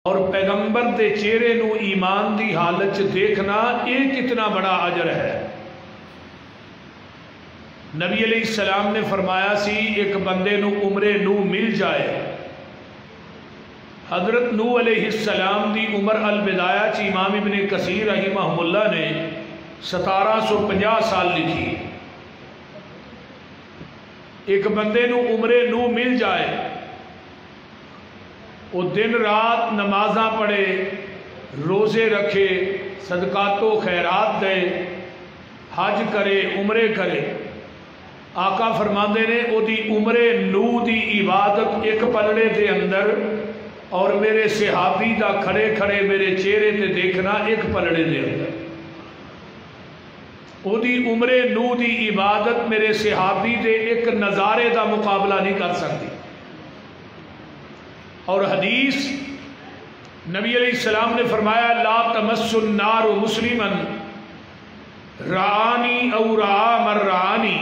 اور پیغمبر دے چہرے نو ایمان دی حالت چ دیکھنا یہ کتنا بڑا اجر ہے۔ نبی علیہ السلام نے فرمایا سی ایک بندے نو عمر نو مل جائے۔ حضرت نو علیہ السلام دی عمر البدایہ چ امام ابن کثیر رحمہ اللہ نے 1750 سال لکھی۔ ایک بندے نو عمر نو مل جائے، وہ دن رات نمازاں پڑھے، روزے رکھے، صدقات و خیرات دے، حج کرے، عمرے کرے، آقا فرماندے نے او دی عمر نو دی عبادت ایک پلڑے دے اندر اور میرے صحابی دا کھڑے کھڑے میرے چہرے تے دیکھنا ایک پلڑے دے اندر۔ او دی عمر نو دی عبادت میرے صحابی دے ایک نظارے دا مقابلہ نہیں کر سکتی۔ اور حدیث نبی علیہ السلام نے فرمایا لا تمس النار مسلما رعانی او رعا من رعانی،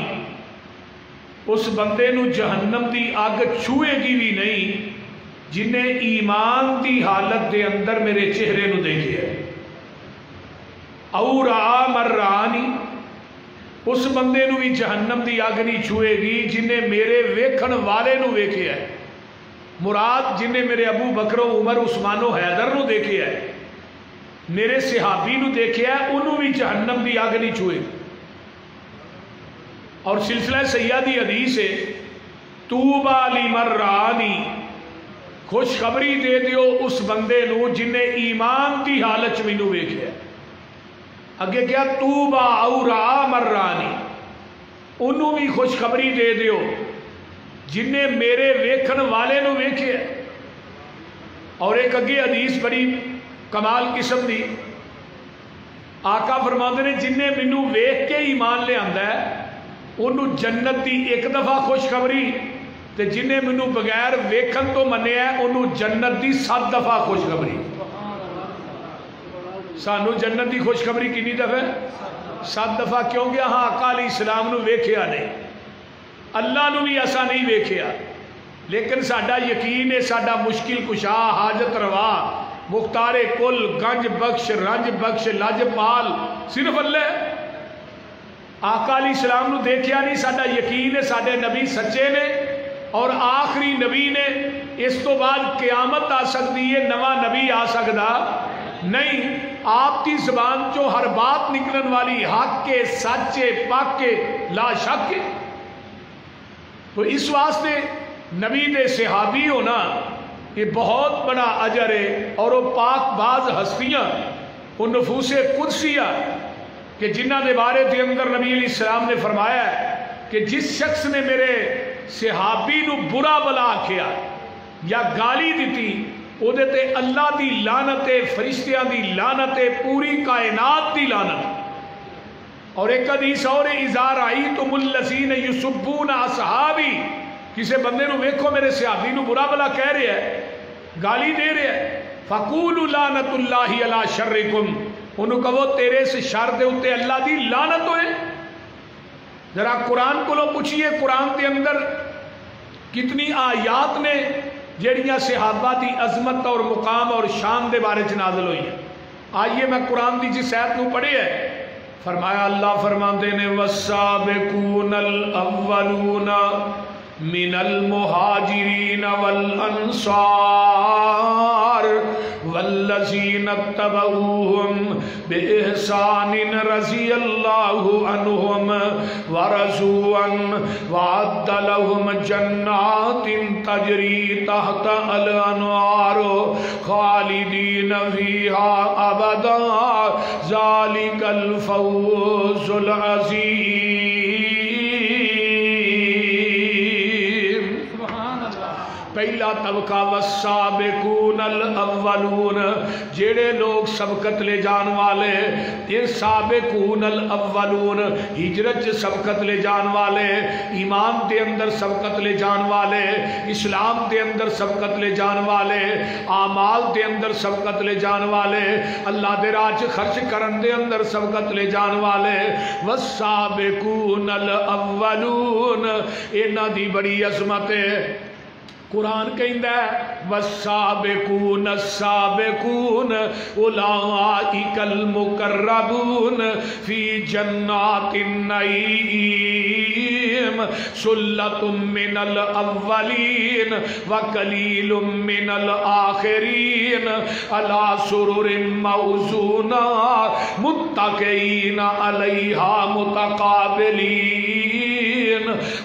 اس بندے نو جہنم دی آگ چھوئے گی بھی نہیں جنہیں ایمان دی حالت دے اندر میرے چہرے نو دیکھے ہے۔ او رعا من رعانی، اس بندے نو بھی جہنم دی آگ نہیں چھوئے گی جنہیں میرے ویکھن والے نو ویکھے ہے۔ مراد جنہیں میرے ابو بکر و عمر عثمان و حیدر نو دیکھے ہے، میرے صحابی نو دیکھے ہے، انہوں بھی جہنم دی آگ نہیں چھوئے گی۔ اور سلسلہ سیادی حدیث ہے توبہ لمن رعانی، خوشخبری دے دیو اس بندے نو جنہیں ایمان دی حالت میں نو ویکھے ہے۔ اگے کیا توبہ او رعا من رعانی، انہوں بھی خوشخبری دے دیو جنہیں میرے ویکھن والے نو ویکھے ہے۔ اور ایک اگے حدیث بڑی کمال قسم دی، آقا فرماندے نے جنہیں مینوں ویکھ کے ایمان لے آندا ہے انہوں جنت دی ایک دفعہ خوشخبری، تے جنہیں مینوں بغیر ویکھن تو منیا ہے انہوں جنت دی 7 دفعہ خوشخبری۔ سانو جنت دی خوشخبری کتنی دفعہ؟ 7 دفعہ، کیونکہ ہاں آقا علیہ السلام نو ویکھیا نہیں، اللہ نو بھی ایسا نہیں ویکھیا، لیکن ساڈا یقین ہے ساڈا مشکل کشا، حاجت روا، مختار کل، گنج بخش، رنج بخش، لج پال صرف اللہ ہے۔ آقا علیہ السلام نو دیکھیا نہیں، ساڈا یقین ہے ساڈے نبی سچے نے اور آخری نبی نے، اس تو بعد قیامت آ سکتی ہے، نواں نبی آ سکتا نہیں۔ آپ کی زبان جو ہر بات نکلن والی حق کے، سچے، پاک کے، لا شک کے۔ تو اس واسطے نبی دے صحابی ہونا یہ بہت بڑا اجر ہے، اور وہ پاک باز ہستیاں، وہ نفوس قدسیہ کہ جنہ دے بارے دے اندر نبی علیہ السلام نے فرمایا ہے کہ جس شخص نے میرے صحابی نو برا بلا کیا یا گالی دیتی، او دے تے اللہ دی لعنت، فرشتیاں دی لعنت، پوری کائنات دی لعنت۔ اور ایک حدیث اور اذا رأیتم الذین یسبون اصحابی، کسی بندے نو ویکھو میرے صحابی نو برا بلا کہہ رہے ہیں، گالی دے رہے ہیں، فقولوا لعنت اللہ علی شرکم، انہوں کہو تیرے سے شر دے اتے اللہ دی لعنت ہوئے۔ ذرا قرآن کو لو پوچھئے قرآن دے اندر کتنی آیات نے جڑیاں صحابہ دی عظمت اور مقام اور شان دے بارے چ نازل ہوئی ہیں۔ آئیے میں قرآن دی جس آیت نو پڑھے ہے، فرمایا اللہ فرماندے نے والسابقون الاولون من المہاجرین والانصار والذین اتبعوہم بإحسان رضی اللہ عنہم ورضوا عنہ وأعد لهم جنات تجری تحت الانہار خالدین فیہا ابدا ذالک الفوز العظیم۔ پہلا طبقہ والسابقون الاولون، جیڑے لوگ سبقت لے جان والے، یہ سابقون الاولون ہجرت سبقت لے جان والے، ایمان دے اندر سبقت لے جان والے، اسلام دے اندر سبقت لے جان والے، اعمال دے اندر سبقت لے جان والے، اللہ دے راہ خرچ کرن دے اندر سبقت لے جان والے، والسابقون الاولون، انہاں دی بڑی عظمت ہے۔ قرآن کہندا ہے والسابقون السابقون اولئک المقربون فی جنات النعیم ثلۃ من الاولین وقلیل من الآخرین علی سرر موضونہ متکئین علیہا متقابلین۔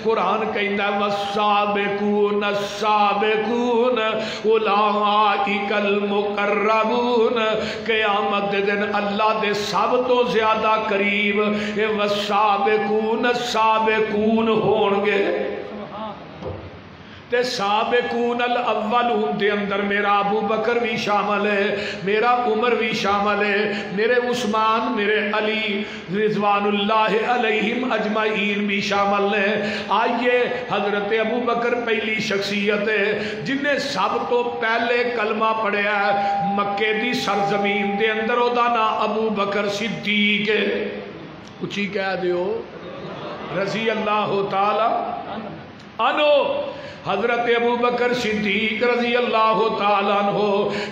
قرآن کہتا ہے والسابقون السابقون اولئک المقربون، قیامت دے دن اللہ دے سب تو زیادہ قریب اے والسابقون السابقون ہون گے۔ تے سابقون الاولون دے اندر میرا ابو بکر بھی شامل ہے، میرا عمر بھی شامل ہے، میرے عثمان، میرے علی رضوان اللہ علیہم اجمعین بھی شامل ہیں۔ آئیے حضرت ابو بکر پہلی شخصیت ہے جن نے سب تو پہلے کلمہ پڑھیا ہے مکے دی سرزمین دے اندر، او دا نا ابو بکر صدیق ہے۔ اچھی کہہ دیو رضی اللہ تعالی عنہ۔ حضرت ابو بکر صدیق رضی اللہ تعالیٰ عنہ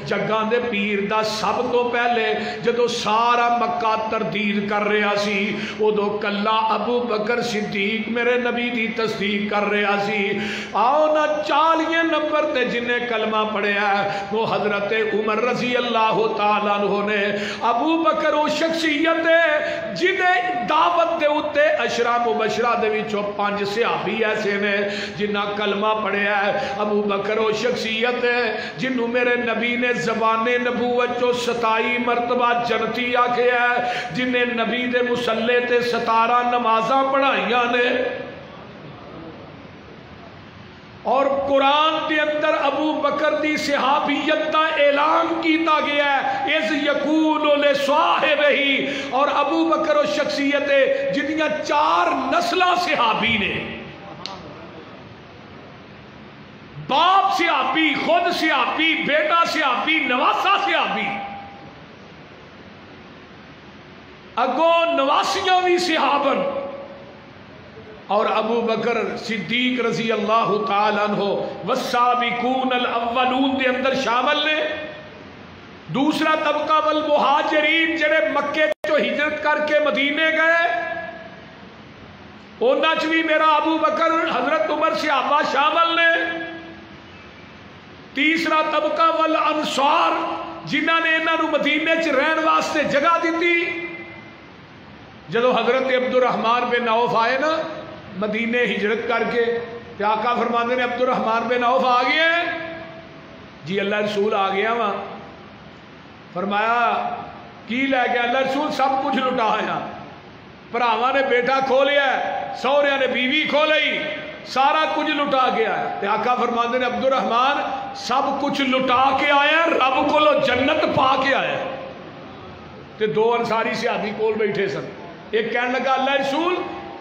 جگاں دے پیر دا سب تو پہلے جدو سارا مکہ تردید کر رہا سی ادو کلا ابو بکر صدیق میرے نبی دی تصدیق کر رہا سی۔ آؤ نا 40 نمبر تے جنہیں کلمہ پڑھیا ہے وہ حضرت عمر رضی اللہ تعالیٰ عنہ نے۔ ابو بکر وہ شخصیت ہے جنہیں دعوت دے اتے عشرہ مبشرہ دے وچوں 5 صحابی ایسے نے جنہ کلمہ پڑھیا ہے۔ ابو بکر وہ شخصیت ہے جنہوں میرے نبی نے زبان نبوت جو 27 مرتبہ جنتی آکھیا ہے، جنہیں نبی دے مسلح تے 17 نمازاں پڑھائیاں نے۔ اور قرآن کے اندر ابو بکر دی صحابیت کا اعلان کیتا گیا ہے اذ یقول لصاحبہ، اور ابو بکر وہ شخصیت ہے جنہاں 4 نسلاں صحابی نے، باپ صحابی، خود صحابی، بیٹا صحابی، نواسا صحابی، اگوں نواسیاں بھی صحابن۔ اور ابو بکر صدیق رضی اللہ تعالیٰ عنہ والسابقون الاولون دے اندر شامل نے۔ دوسرا طبقہ والمہاجرین جڑے مکے جو ہجرت کر کے مدینے گئے، انہاں چ بھی میرا ابو بکر حضرت عمر صحابہ شامل نے۔ تیسرا طبقہ والانصار جنہاں نے انہاں مدینے چ رہن واسطے جگہ دیتی۔ جدو حضرت عبد الرحمن بن عوف آئے نا مدینے ہجرت کر کے، تے آقا فرماندے نے عبد الرحمن بن عوف آ گئے ہیں؟ جی اللہ رسول آ گیا وہاں۔ فرمایا کی لے گیا؟ اللہ رسول سب کچھ لٹایا، بھراواں نے بیٹا کھو لیا، سہریاں نے بیوی کھو لئی، سارا کچھ لٹا کے آیا۔ تے آقا فرماندے نے عبد الرحمن سب کچھ لٹا کے آیا، رب کو جنت پا کے آیا۔ تے 2 انصاری صحابی کول بیٹھے سن۔ ایک کہنے لگا اللہ رسول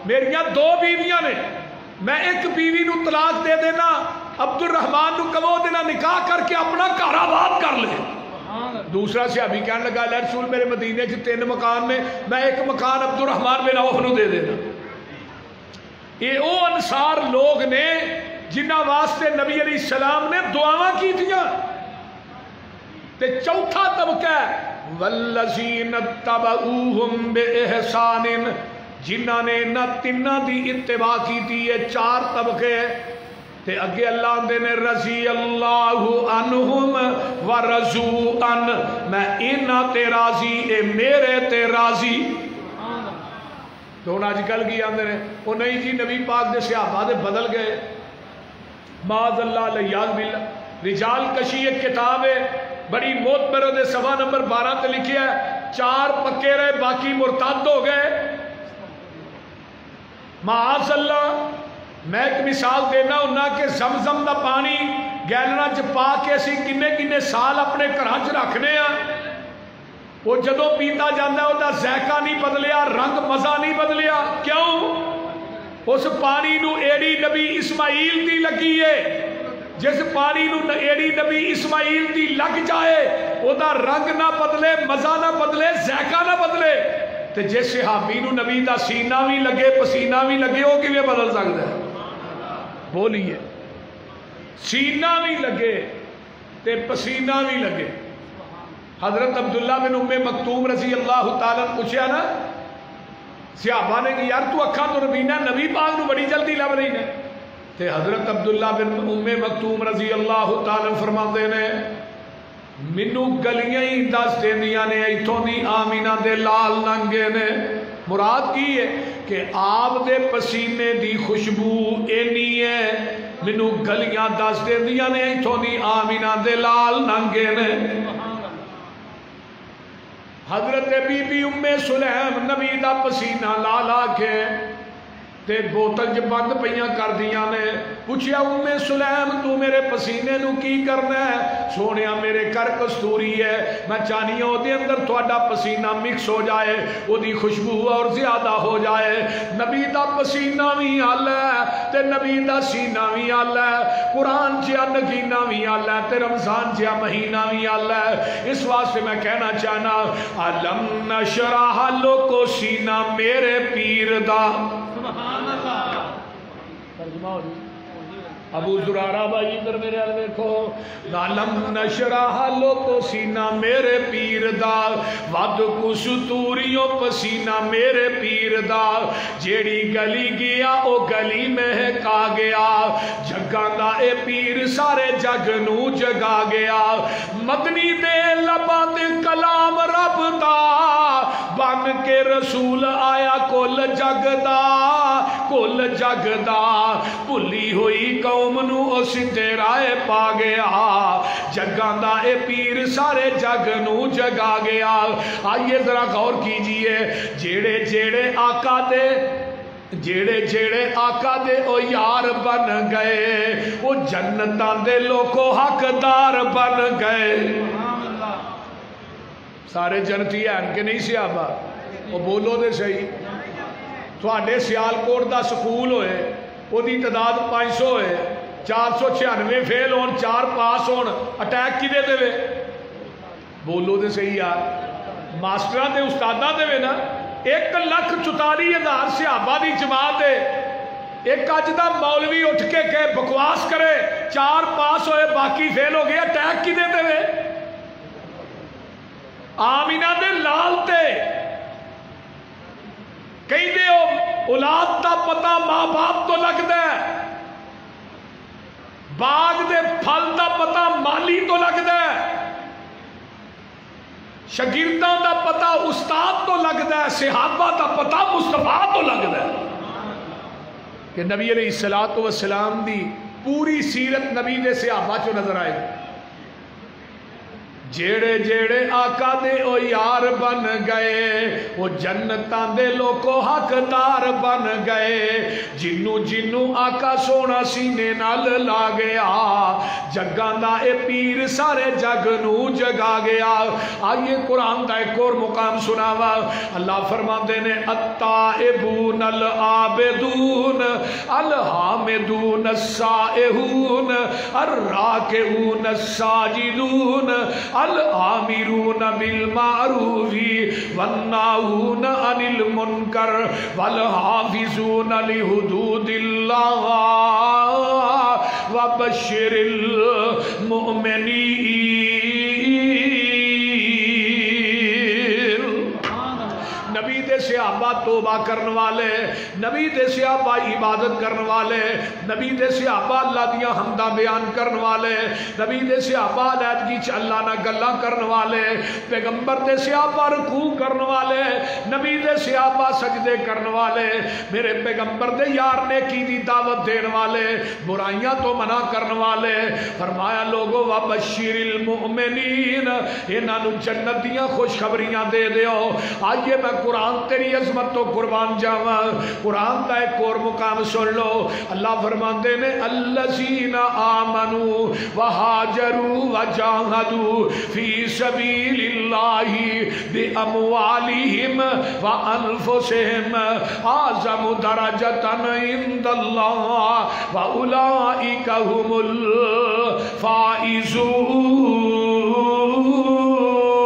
میریاں 2 بیویاں نے، میں ایک بیوی نو طلاق دے دینا، عبد الرحمن نو کہو دینا نکاح کر کے اپنا گھر آباد کر لے۔ دوسرا صحابی کہنے لگا اللہ رسول میرے مدینے چ 3 مکان نے، میں ایک مکان عبد الرحمن بن عوف نو دے دینا۔ یہ او انصار لوگ نے جنہ واسطے نبی علیہ السلام نے دعاواں کی تھیاں۔ تے چوتھا طبقہ ہے والذین اتبعوہم بإحسان، جنہ نے نہ تنہ دی اتباع کی تھی۔ یہ 4 طبقے تے اگے اللہ دے نے رضی اللہ عنہم ورضوا عن، میں انہاں تے راضی اے میرے تے راضی۔ تو آج کل کی آندے نے وہ نہیں جی نبی پاک دے صحابہ دے بدل گئے، معاذ اللہ لیاذ باللہ۔ رجال کشی ایک کتاب ہے بڑی معتبر، دے صفحہ نمبر 12 تے لکھیا ہے 4 پکے رہے باقی مرتد ہو گئے۔ معاذ اللہ میں ایک مثال دینا ہونا کہ زمزم دا پانی گیلنا چ پا کے اسی کنے سال اپنے گھراں چ رکھنے ہاں، وہ جدو پیتا جانا ہے وہ ذائقہ نہیں بدلیا، رنگ مزہ نہیں بدلیا۔ کیوں؟ اس پانی نو ایڑی نبی اسماعیل دی لگی ہے، جس پانی نو ایڑی نبی اسماعیل دی لگ جائے وہ دا رنگ نہ بدلے، مزہ نہ بدلے، ذائقہ نہ بدلے، تے جس صحابی نو نبی دا سینہ بھی لگے پسینہ بھی لگے وہ کیویں بدل سکتا ہے؟ بولیے، سینہ بھی لگے تے پسینہ بھی لگے. حضرت عبداللہ بن ام مکتوم رضی اللہ تعالیٰ نے پوچھا نا صحابہ نے کہ یار تو اکھاں تو ربینہ نبی پاک نو بڑی جلدی لب رہی نے. تے حضرت عبداللہ بن ام مکتوم رضی اللہ تعالیٰ فرماندے نے مینوں گلیاں ہی دس دیندیاں نے ایتھوں دی آمینہ دے لال ننگے نے. مراد کی ہے کہ آپ دے پسینے دی خوشبو اینی ہے مینوں گلیاں دس دیندیاں نے ایتھوں دی آمینہ دے لال ننگے نے. حضرت بی بی ام سلیم نبی دا پسینہ لا لا کے تے بوتل جو بند پہیاں کر دیاں نے. پوچھیا ام سلیم تو میرے پسینے نو کی کرنا ہے؟ سونیا میرے کر کستوری ہے میں چاہنی ہوں دے اندر تھوڑا پسینہ مکس ہو جائے وہ دی خوشبو اور زیادہ ہو جائے. نبی دا پسینہ بھی آلہ ہے تے نبی دا سینہ بھی آلہ ہے. قرآن چیا نگینہ بھی آلہ ہے تے رمضان چیا مہینہ بھی آلہ ہے. اس واسطے میں کہنا چاہنا علم نشرح لوکو سینہ میرے پیر دا. ابو زرارہ بھائی ادھر میرے حال دیکھو. علم نشرح لوکو سینہ میرے پیر دا ود کو ستوریوں پسینہ میرے پیر دا. جیڑی گلی گیا او گلی مہکا گیا جگاں دا اے پیر سارے جگ نو جگا گیا. مدنی دے لباں تے کلام رب دا بن کے رسول آیا کل جگ دا کل جگ دا. بھلی ہوئی قوم نو او سدھے رائے پا گیا جگاں دا اے پیر سارے جگ نو جگا گیا. آئیے ذرا غور کیجئے جیڑے جیڑے آقا دے جیڑے جیڑے آقا دے او یار بن گئے وہ جنتاں دے لوکو حقدار بن گئے. سارے جنتی ہیں کہ نہیں صحابہ؟ وہ بولو دے صحیح. تھوڑے سیالکوٹ دا سکول ہوئے وہ دی تعداد 500 ہوئے 496 فیل ہون 4 پاس ہون اٹیک کی دے دے وے بولو دے صحیح یار. ماسٹرہ دے استادہ دے وے نا 1,44,000 صحابہ دی جماعت ہے. ایک اج دا مولوی اٹھ کے کہ بکواس کرے 4 پاس ہوئے باقی فیل ہو گیا اٹیک کی دے دے وے. آمینہ دے لال تے کہیں دے اولاد دا پتہ ماں باپ تو لگ دے باغ دے پھل دا پتہ مالی تو لگ دے شاگرداں دا پتہ استاد تو لگ دے صحابہ دا پتہ مصطفیٰ تو لگ دے. کہ نبی علیہ السلام دی پوری سیرت نبی دے صحابہ چو نظر آئے. جیڑے جیڑے آقا دے او یار بن گئے وہ جنتاں دے لوکو حقدار بن گئے. جنو جنو آقا سونا سینے نال لا گیا جگاں دا اے پیر سارے جگ نو جگا گیا. آئیے قرآن دا ایک اور مقام سناوا. اللہ فرماندے نے التائبون العابدون الحامدون السائحون الراکعون الساجدون الآمرون بالمعروف والناہون عن المنکر والحافظون لحدود اللہ وبشر المؤمنین. نبی دے صحابہ توبہ کرنے والے نبی دے صحابہ عبادت کرنے والے نبی دے صحابہ اللہ دیا حمدہ بیان کرنے والے نبی دے صحابہ علیحدگی چ اللہ نہ گلاں کرنے والے پیغمبر دے صحابہ رکوع کرنے والے نبی دے صحابہ سجدے کرنے والے میرے پیغمبر دے یار نیکی دی دعوت دینے والے برائیاں تو منع کرنے والے. فرمایا لوگو وبشر المؤمنین انہاں نو جنت دیاں خوشخبریاں دے دیو. آئیے میں قرآن تیری عظمت تو قربان جاواں. قرآن کا ایک اور مقام سن لو. اللہ فرماندے نے الذین آمنوا وہاجروا وجاہدوا فی سبیل اللہ باموالہم وانفسہم اعظم درجۃ عند اللہ واولئک هم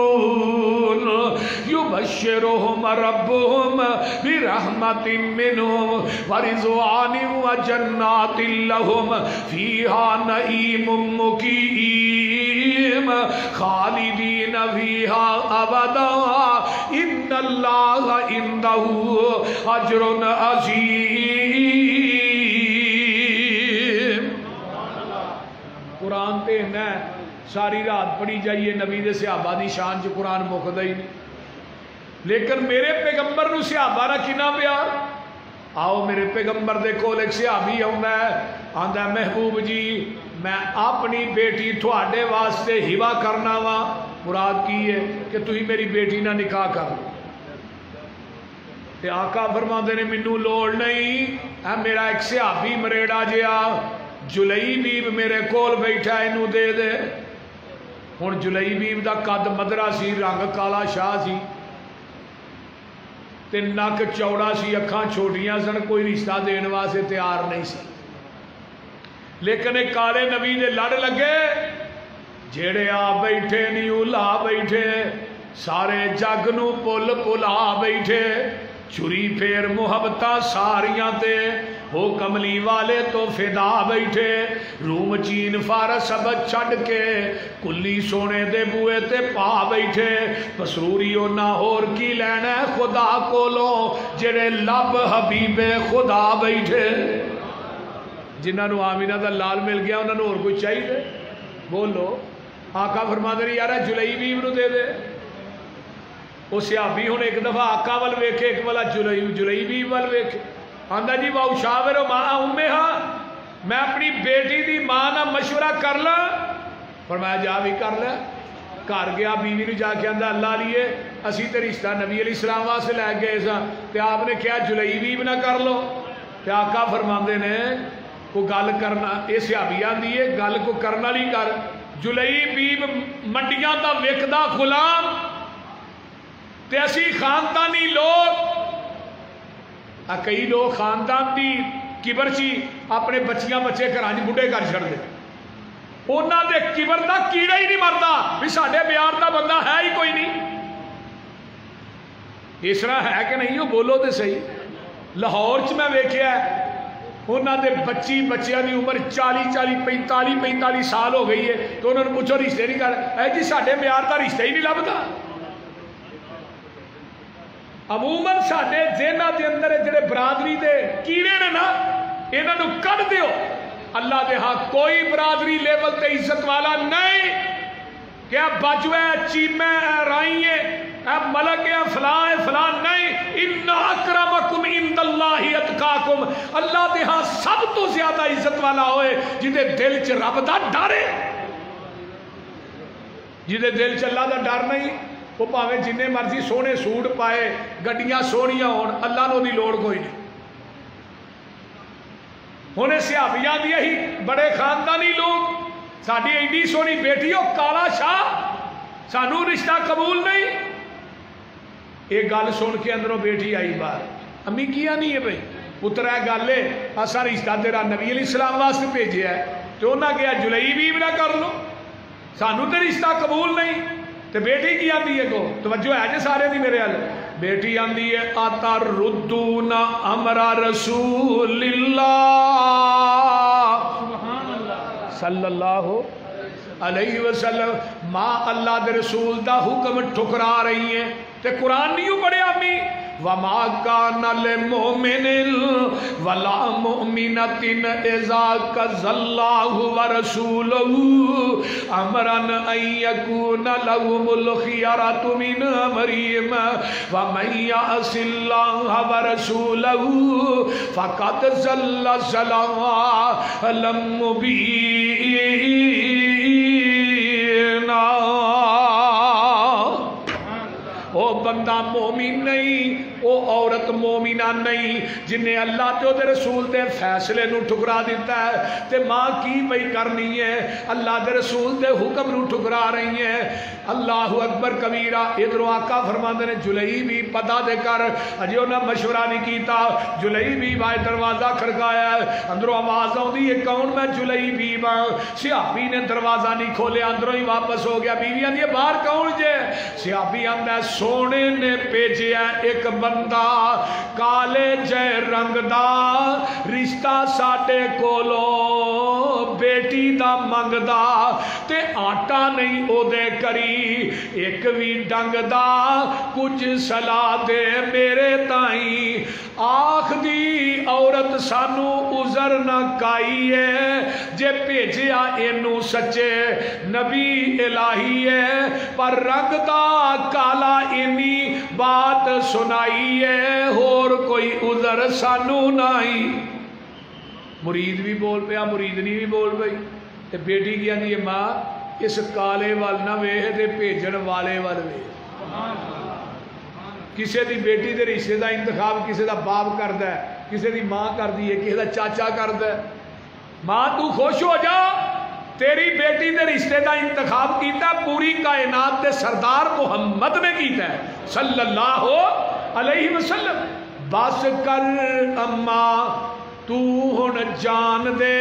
الفائزون. يبشرهم ربهم برحمة منهم ورضوان وجنات لهم فيها نعيم مقيم. عليهم خالدين فيها أبدا إن الله عنده أجر عظيم. قرآن تے ہے ساری رات پڑھی جائیے نبی دے صحابہ دی شان چ قرآن مکدا ہی نہیں. لیکن میرے پیغمبر نو صحابہ دا کنا پیار. آؤ میرے پیغمبر دے کول ایک صحابی آندا ہے محبوب جی میں اپنی بیٹی تھوڑے واسطے ہبا کرنا وا. مراد کی ہے کہ تھی میری بیٹی نہ نکاح کر لو. تے آقا فرماندے نے مینوں لوڑ نہیں. میرا ایک صحابی مریڑا جیا جلیبیب میرے کول بیٹھا اینو دے دے. ہن جلیبیب دا قد مدرا سی رنگ کالا شاہ سی تے نک چوڑا سی اکھاں چھوٹیاں سن کوئی رشتہ دین واسطے تیار نہیں سی. لیکن ایک کالے نبی دے لڑ لگے جیڑے آ بیٹھے نیو لا بیٹھے سارے جگ نو پل پلا بیٹھے چھری پھیر محبتاں ساریاں تے ہو کملی والے تو فدا بیٹھے روم چین فارس سب چھڑ کے کلی سونے دے بوئے تے پا بیٹھے پسروریو نہ ہور کی لینا خدا کولو جڑے لب حبیب خدا بیٹھے. جنہاں نو آمینہ دا لال مل گیا انہاں نو اور کوئی چاہیے بولو. آقا فرما دے یارا جلیبیب نو دے دے. وہ صحابی ہوں ایک دفعہ آقا ول ویکھے ایک والا جلیبیب ول ویکھے آندا جی واؤ شاور ماں امہا میں اپنی بیٹی دی ماں نہ مشورہ کر لا. فرمایا جا بھی کر لے. گھر گیا بیوی نو جا کے آندا اللہ لیے اسی تے رشتہ نبی علیہ السلام واسطے لے گئے سا تے آپ نے کیا جلیبیب نہ کر لو. تے آقا فرماندے نے کو گل کرنا یہ صحابیاں دی ہے گل کو کرنا نہیں کر. جلیبیب منڈیاں دا وکدا غلام تے اسی خاندانی لوگ کئی لوگ خاندان دی کبر چی اپنے بچیاں بچے گھراں بڈھے کر چھڑ دے. انہاں دے کبر دا کیڑا ہی نہیں مردا بھی ساڈے بیار دا بندہ ہے ہی کوئی نہیں. اس طرح ہے کہ نہیں ہو بولو تے صحیح. لاہور چ میں ویکھیا انہاں دے بچیاں دی عمر 45 سال ہو گئی ہے تو انہوں نے پوچھو رشتے نہیں کر اے جی ساڈے معیار دا رشتہ ہی نہیں لبدا. عموماً ساڈے ذہناں دے اندر جڑے برادری دے کیڑے نے نا انہاں نوں کڈ دیو. اللہ دے ہاں کوئی برادری لیول تے عزت والا نہیں کہ باجوے چیمے رائیے ملک فلاں نہیں. ان اکرمکم عند اللہ اتقاکم. اللہ دے ہاں سب تو زیادہ عزت والا ہوئے جدے دل چ رب دا ڈر ہے. جدے دل چ اللہ دا ڈر نہیں وہ پاویں جنے مرضی سونے سوٹ پائے گڈیاں سونیاں ہون اللہ نو دی لوڑ کوئی نہیں. ہونے صحابیاں دی ہی بڑے خاندانی لوگ ساڈی ایڈی سونی بیٹی ہو کالا شاہ سانو رشتہ قبول نہیں. ایک گل سن کے اندروں بیٹی آئی باہر امی کیا نہیں ہے بھائی پتر ہے گل ہے اسا رشتہ تیرا نبی علیہ السلام واسطے بھیجیا ہے تو انہاں کہا جلیبیب نہ کر لو سانو تے رشتہ قبول نہیں. تے بیٹی کی آندی ہے کو توجہ ہے جے سارے دی میرے حل. بیٹی آندی ہے اتردون امر رسول اللہ صلی اللہ علیہ وسلم. ماں اللہ دے رسول دا حکم ٹھکرا رہی ہیں تے قرآن نہیں پڑھے امی وما کان للمؤمن ولا مؤمنۃ اذا قضى الله ورسوله امرا ان يكون لهم الخيرة من امرهم ومن يعص الله ورسوله فقد ضل ضلالا مبينا. او بندہ مومن نہیں او عورت مومنہ نہیں جنہیں اللہ تے دے رسول دے فیصلے نو ٹھکرا دیتا ہے. تے ماں کی بھئی کرنی ہے اللہ دے رسول دے حکم نو ٹھکرا رہی ہے. اللہ اکبر کبیرہ. ادھروں آقا فرماندے نے جلیبی پتہ دے کر اجے انہاں مشورہ نہیں کیتا. جلیبی بھائی دروازہ کھڑکایا اندروں آواز آؤندی ہے کون میں جلیبی ہاں. صحابی نے دروازہ نہیں کھولیا اندروں ہی واپس ہو گیا. بیوی آندی ہے باہر کون جے؟ صحابی آندا سونے نے بھیجیا ایک بندہ کالے جے رنگ دا رشتہ ساڈے کولو بیٹی دا منگدا تے آٹا نہیں او دے کری ایک بھی ڈنگ دا کچھ سلا دے میرے تائیں آخ دی عورت سانو عذر نہ کائی ہے جے بھیجیا اینو سچے نبی الہی ہے پر رنگ دا کالا اینی بات سنائی ہے اور کوئی عذر سانو نہیں مرید بھی بول پیا مریدنی بھی بول پئی تے بیٹی کی آندی ہے ماں اس کالے وال نہ ویکھ تے بھیجن والے وال ویکھ کسی دی بیٹی دے رشتے دا انتخاب کسی دا باپ کردا ہے کسی دی ماں کردی ہے کسی دا چاچا کردا ہے ماں تو خوش ہو جا تیری بیٹی دے رشتے دا انتخاب کیتا پوری کائنات دے سردار محمد نے کیتا ہے صلی اللہ علیہ وسلم بس کر اماں تو ہن جان دے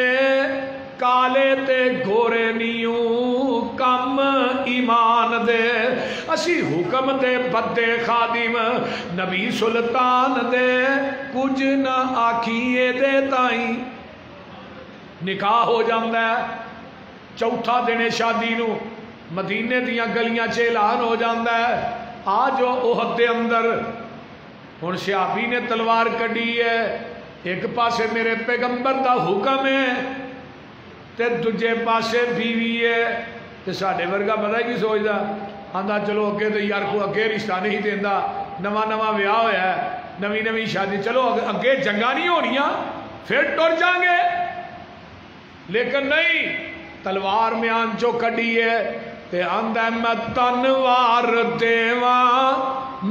کالے تے گورے نیوں کم ایمان دے اسی حکم دے بدے خادم نبی سلطان دے کچھ نہ آکھیے دے تائیں نکاح ہو جاندہ ہے چوتھا دن شادی نو مدینے دیاں گلیاں چ اعلان ہو جاندہ ہے آ جو احد دے اندر ہن صحابی نے تلوار کڈی ہے ایک پاسے میرے پیغمبر دا حکم ہے تے دجے پاسے بیوی ہے تے ساڈے ورگا پتہ کی سوچدا آندا چلو اگے تے یار کو اگے رشتہ نہیں دیندا نواں نواں ویاہ ہویا ہے نویں نویں شادی چلو اگے جنگاں نہیں ہونیاں پھر ٹر جاؤں گے لیکن نہیں تلوار میں آنچو کڈی ہے تے آندا میں تنوار دیواں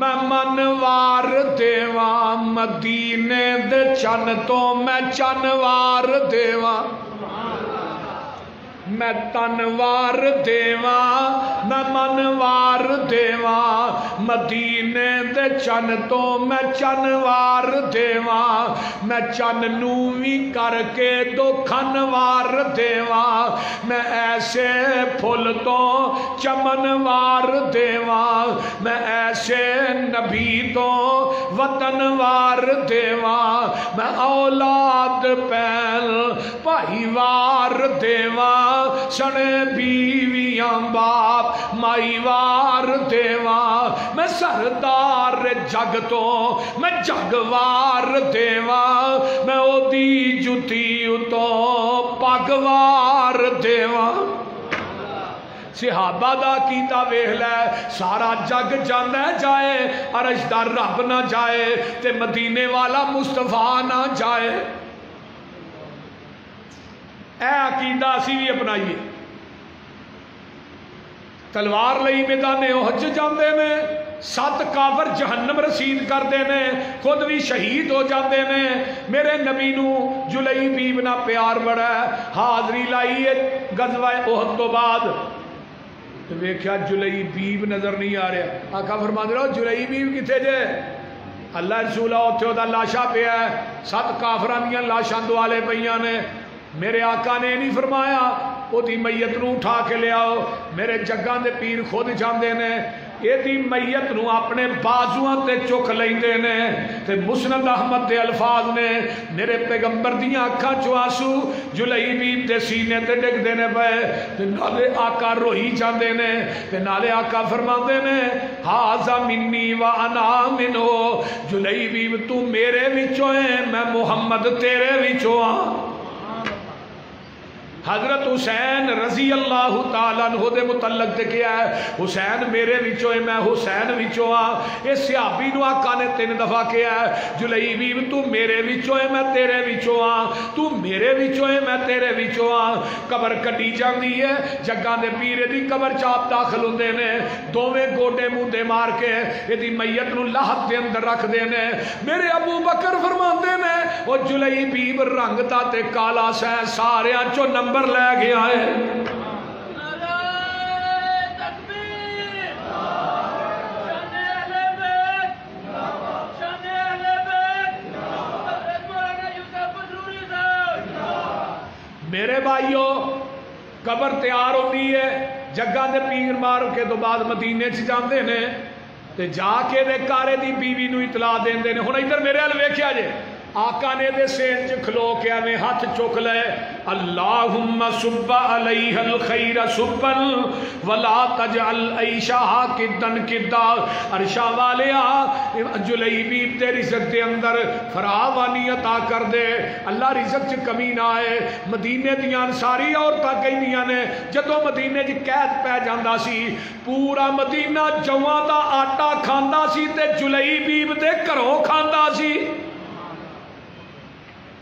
میں منوار دیواں مدینے دے چن تو میں چنوار دیواں میں تنوار دیواں میں منوار دیواں مدینے دے چن تو میں چنوار دیواں میں چن نوی کر کے دو کھنوار دیواں میں ایسے پھول تو چمنوار دیواں میں ایسے نبی تو وطنوار دیواں میں اولاد پہل بھائی وار دیواں سنے بیویاں باپ مائی وار دیواں میں سردار جگ تو میں جگوار دیواں میں او دی جتی تو پگوار دیواں صحابہ دا کیتا ویکھ لے سارا جگ جاندہ جائے عرش دا رب نہ جائے تے مدینے والا مصطفیٰ نہ جائے اے عقیدہ اسی بھی اپنائیے تلوار لئی میدان احد جاندے نے 7 کافر جہنم رسید کردے نے خود بھی شہید ہو جاندے نے میرے نبی نو جلیبیب نہ پیار بڑا ہے حاضری لائیے غزوہ احد تو بعد تو ویکھیا جلیبیب نظر نہیں آ رہا آقا فرما دے رہو جلیبیب کتے جے اللہ رسولہ اتھے دا لاشا پیا ہے 7 کافران دیاں لاشاں دوالے پیاں نے میرے آقا نے نہیں فرمایا وہ دی میت نو اٹھا کے لے آؤ میرے جگان دے پیر خود جاندے نے یہ دی میت نو اپنے بازوان تے چک لیندے نے تے مسند احمد دے الفاظ نے میرے پیغمبر دیاں اکھاں چو آنسو جلیبیب دے سینے تے ڈگ دینے پے تے نالے آقا روئی جاندے نے تے نالے آقا فرماندے نے ہاذا منی و انا منو جلیبیب تو میرے وچوں ہے میں محمد تیرے وچوں ہاں حضرت حسین رضی اللہ تعالیٰ عنہ دے متعلق تے کیا ہے حسین میرے وچوں ہے میں حسین وچوں ہاں اس صحابی نو آقا نے 3 دفعہ کیا ہے جلیبیب تو میرے وچوں ہے میں تیرے وچوں ہاں تو میرے وچوں ہے میں تیرے وچوں ہاں قبر کڈی جاندی ہے جگاں دے پیرے دی قبر چاپ داخل ہوندے نے دوویں گوڈے موندے مار کے ایدی میت نو لحد دے اندر رکھ دے نے میرے ابو بکر فرماندے نے وہ جلیبیب رنگ دا تے کالا سہ ساریاں چو نمبر لے گیا ہے میرے بھائیوں قبر تیار ہوتی ہے جگہ دے پیر مار کے تو بعد مدینے چ جاندے نے تے جا کے دے کارے دی بیوی نو اطلاع دیندے نے ہن ادھر میرے ال ویکھیا جے آقا نے دے سین چ کھلو کے میں ہاتھ چک لے اللہم صب علیہ الخیر صبن ولا تجعل عیشہا کدن کدا عرشا والیا جلیبی تے رزق دے اندر فراوانی عطا کر دے اللہ رزق چ کمی نہ آئے مدینے دیاں انصاری عورتاں کہندیاں نے جدوں مدینے چ قید پہ جاندا سی پورا مدینہ جواں دا آٹا کھاندا سی تے جلیبی دے گھروں کھاندا سی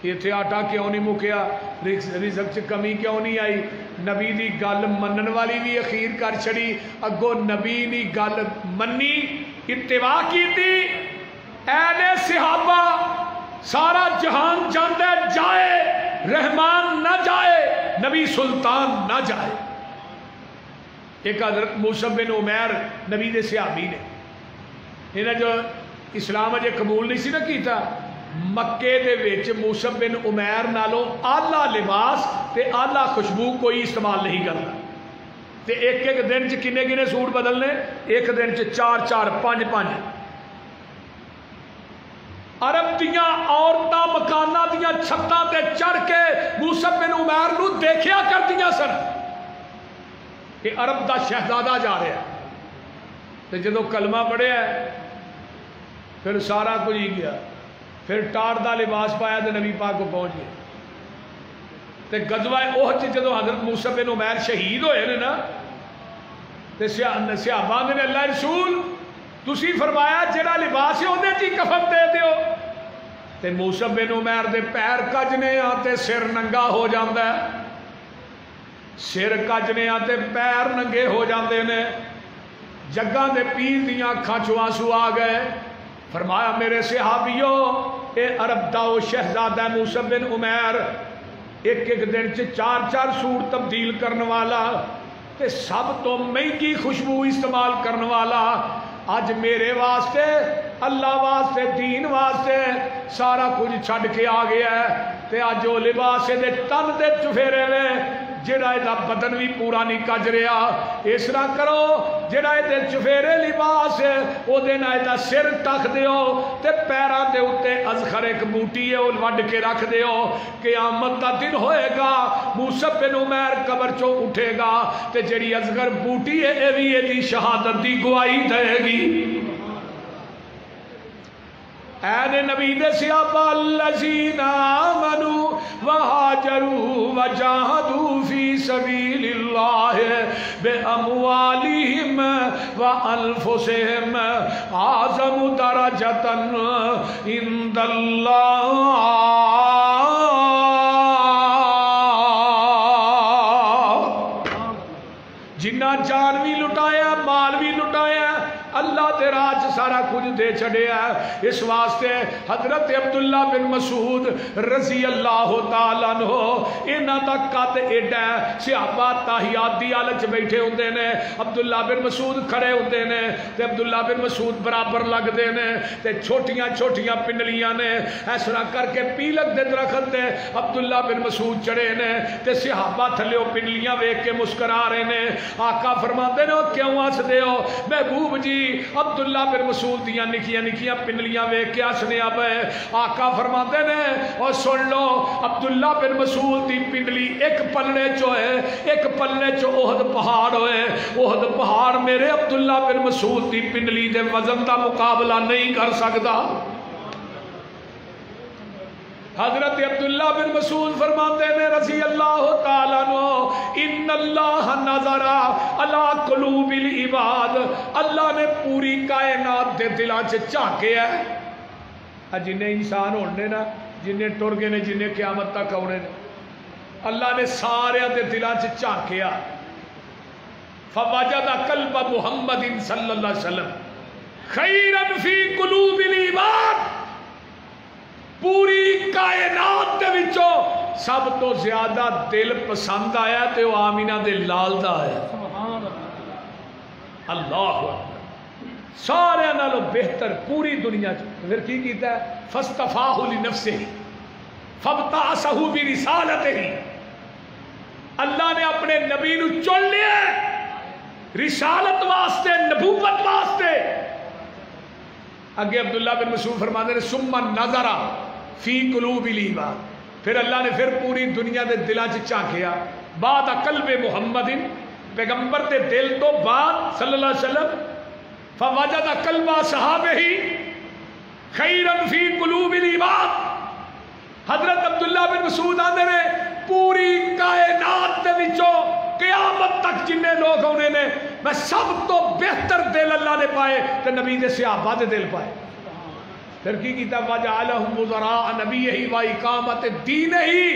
یہ آٹا کیوں نہیں مکیا رزق چ کمی کیوں نہیں آئی نبی دی گل منن والی بھی اخیر کر چھڑی اگو نبی دی گل منی اتباع کیتی اہل صحابہ سارا جہان جاندے جائے رحمان نہ جائے نبی سلطان نہ جائے ایک حضرت موسیٰ بن عمیر نبی دے صحابی نے انہیں جو اسلام اجے قبول نہیں سی نہ کیتا مکے دے وچ موسیٰ بن عمیر نالوں آلہ لباس تے آلہ خوشبو کوئی استعمال نہیں کرتا تے ایک ایک دن چ کنے کنے سوٹ بدلنے ایک دن چ 4 4 5 5 عرب دیاں عورتاں مکاناں دیاں چھتاں تے چڑھ کے موسیٰ بن عمیر نو دیکھیا کردیاں سن کہ عرب دا شہزادہ جا رہا ہے تے جدوں کلمہ پڑھیا ہے پھر سارا کچھ ہی گیا پھر ٹاٹ دا لباس پایا تو نبی پاک کو پہنچ گئے تے غزوہ احد جدوں حضرت موسیٰ بن عمیر شہید ہوئے نے نا تے صحابہ نے اللہ رسول تسی فرمایا جڑا لباس ہے اودے چ کفن دے دیو تے موسیٰ بن عمیر دے پیر کجنے آ تے سر ننگا ہو جاندا ہے سر کجنے آ تے پیر ننگے ہو جاندے نے جگاں دے پیر دیاں اکھاں چوں آنسو آ گئے فرمایا میرے صحابیوں اے عرب دا شہزادہ موسیٰ بن عمیر ایک ایک دن چ 4 4 سوٹ تبدیل کرنے والا تے سب تو مہنگی خوشبو استعمال کرنے والا اج میرے واسطے اللہ واسطے دین واسطے سارا کچھ چھڈ کے آ گیا ہے تے اج وہ لباس دے تن دے چفیرے نے جڑا دا بدن بھی پورا نہیں کج رہا اس طرح کرو جڑا دے چفیرے لباس او دے نال دا سر ٹک دیو تے پیراں دے اوتے ازخر ایک بوٹی ہے او وڈ کے رکھ دیو قیامت دا دن ہوئے گا موسیٰ بن عمیر قبر چوں اٹھے گا تے جڑی ازخر بوٹی ہے اے وی دی شہادت دی گواہی دے گی اے نبی دے صحابہ الذین آمنوا وہاجروا وجاہدوا فی سبیل اللہ باموالہم وانفسہم اعظم درجۃ عند اللہ جنہ جان بھی لٹایا مال بھی لٹایا اللہ تے راج سارا کچھ دے چھڑیا ہے اس واسطے حضرت عبداللہ بن مسعود رضی اللہ تعالیٰ عنہ انہاں دا قد ایڈا ہے صحابہ تحیات دی حالت بیٹھے ہوندے نے عبداللہ بن مسعود کھڑے ہوندے نے تے عبداللہ بن مسعود برابر لگ دے نے تے چھوٹیاں چھوٹیاں پنڈلیاں نے اس طرح کر کے پیلک دے درخت تے عبداللہ بن مسعود چڑھے نے تے صحابہ تھلے پنڈلیاں ویکھ کے مسکرا رہے نے آقا فرماندے نے کیوں ہس دے ہو محبوب جی عبداللہ بن مسعود دیاں نکیاں نکیاں پنڈلیاں ویکھ کے ہسنے آ پئے آقا فرماندے نے اور سن لو عبداللہ بن مسعود دی پنڈلی ایک پلڑے چو ہے ایک پلڑے چو احد پہاڑ ہوئے احد پہاڑ میرے عبداللہ بن مسعود دی پنڈلی دے وزن دا مقابلہ نہیں کر سکتا حضرت عبداللہ بن مسعود فرماتے ہیں رضی اللہ تعالیٰ عنہ ان اللہ نظر علی قلوب العباد اللہ نے پوری کائنات دے دلاں چ جھانکے ہے جنہیں انسان ہونے نا جنہیں ٹر گئے نے جنہیں قیامت تک آنے نے اللہ نے سارے دے دلاں چ جھانکیا فوجد قلب محمد صلی اللہ علیہ وسلم خیرا فی قلوب العباد پوری کائنات دے وچوں سب تو زیادہ دل پسند آیا تے وہ آمینہ دے لال دا ہے اللہ سارے نالوں بہتر پوری دنیا پھر کی کیتا ہے فاصطفاہ لنفسہ فابتعثہ برسالتہ اللہ نے اپنے نبی نو چن لیا رسالت واسطے نبوت واسطے اگے عبداللہ بن مسعود فرماتے ہیں ثم نظر فی قلوب العباد. پھر اللہ نے پھر پوری دنیا دے دلاں چ جھانکیا. بعد قلب محمد پیغمبر دے دل تو بعد صلی اللہ علیہ وسلم فوجد قلب صحابہ خیرا فی قلوب العباد. حضرت عبداللہ بن مسعود آندے نے پوری کائنات دے وچوں قیامت تک جننے لوگ ہونے نے میں سب تو بہتر دل اللہ نے پائے تے نبی دے صحابہ دے دل پائے. پھر کی کیتا وجعلہم وزراء نبیہ و اقامت دین ہی.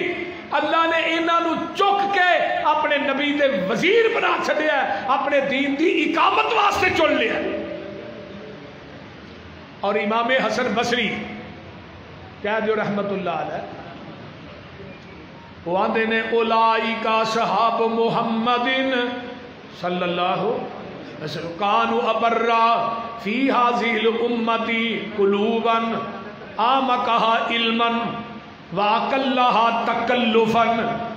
اللہ نے انہاں نو چک کے اپنے نبی دے وزیر بنا چھڈیا ہے, اپنے دین دی اقامت واسطے چن لیا. اور امام حسن بصری کہہ جو رحمت اللہ علیہ وہ آندے نے اولئک اصحاب محمد صلی اللہ علیہ وسلم کانوا ابرا فی هذه الامه قلوبا اعمقها علما واقلها تکلفا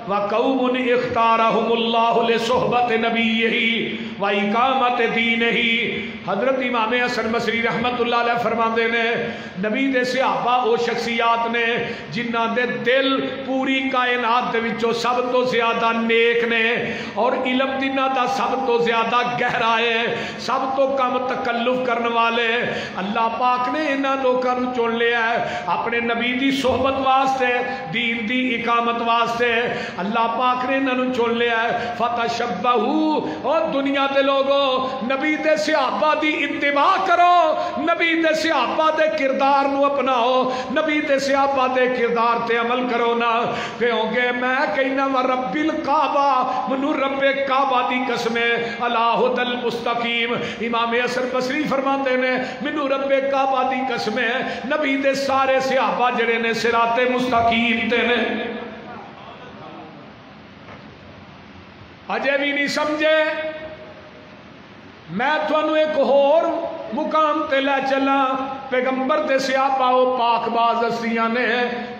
وقوم اختارهم اللہ لصحبت نبیہ واقامت دینہ. حضرت امام حسن بصری رحمت اللہ علیہ فرماندے نے نبی دے صحابہ او شخصیات نے جنہ دے دل پوری کائنات دے وچوں سب تو زیادہ نیک نے اور علم جنہ دا سب تو زیادہ گہرا ہے, سب تو کم تکلف کرنے والے. اللہ پاک نے انہاں لوکاں نوں چن لیا ہے اپنے نبی دی صحبت واسطے, دین دی اقامت واسطے. اللہ پاک نے انہاں نوں چن لیا ہے. فتشبہوا اور دنیا دے لوگوں نبی دے صحابہ دی اتباع کرو, نبی دے صحابہ دے کردار نو اپناؤ, نبی دے صحابہ دے کردار تے عمل کرو نا. کیونکہ میں کہنا وا رب الکعبہ منو رب کعبہ دی قسم اللہ دل مستقیم. امام حسن بصری فرماندے نے منو رب کعبہ دی قسم نبی دے سارے صحابہ جڑے نے صراط مستقیم تے نے. اجے بھی نہیں سمجھے میں تھانوں ایک اور مقام تے لے چلا. پیغمبر دے صحابہ او پاک باز ہستیاں نے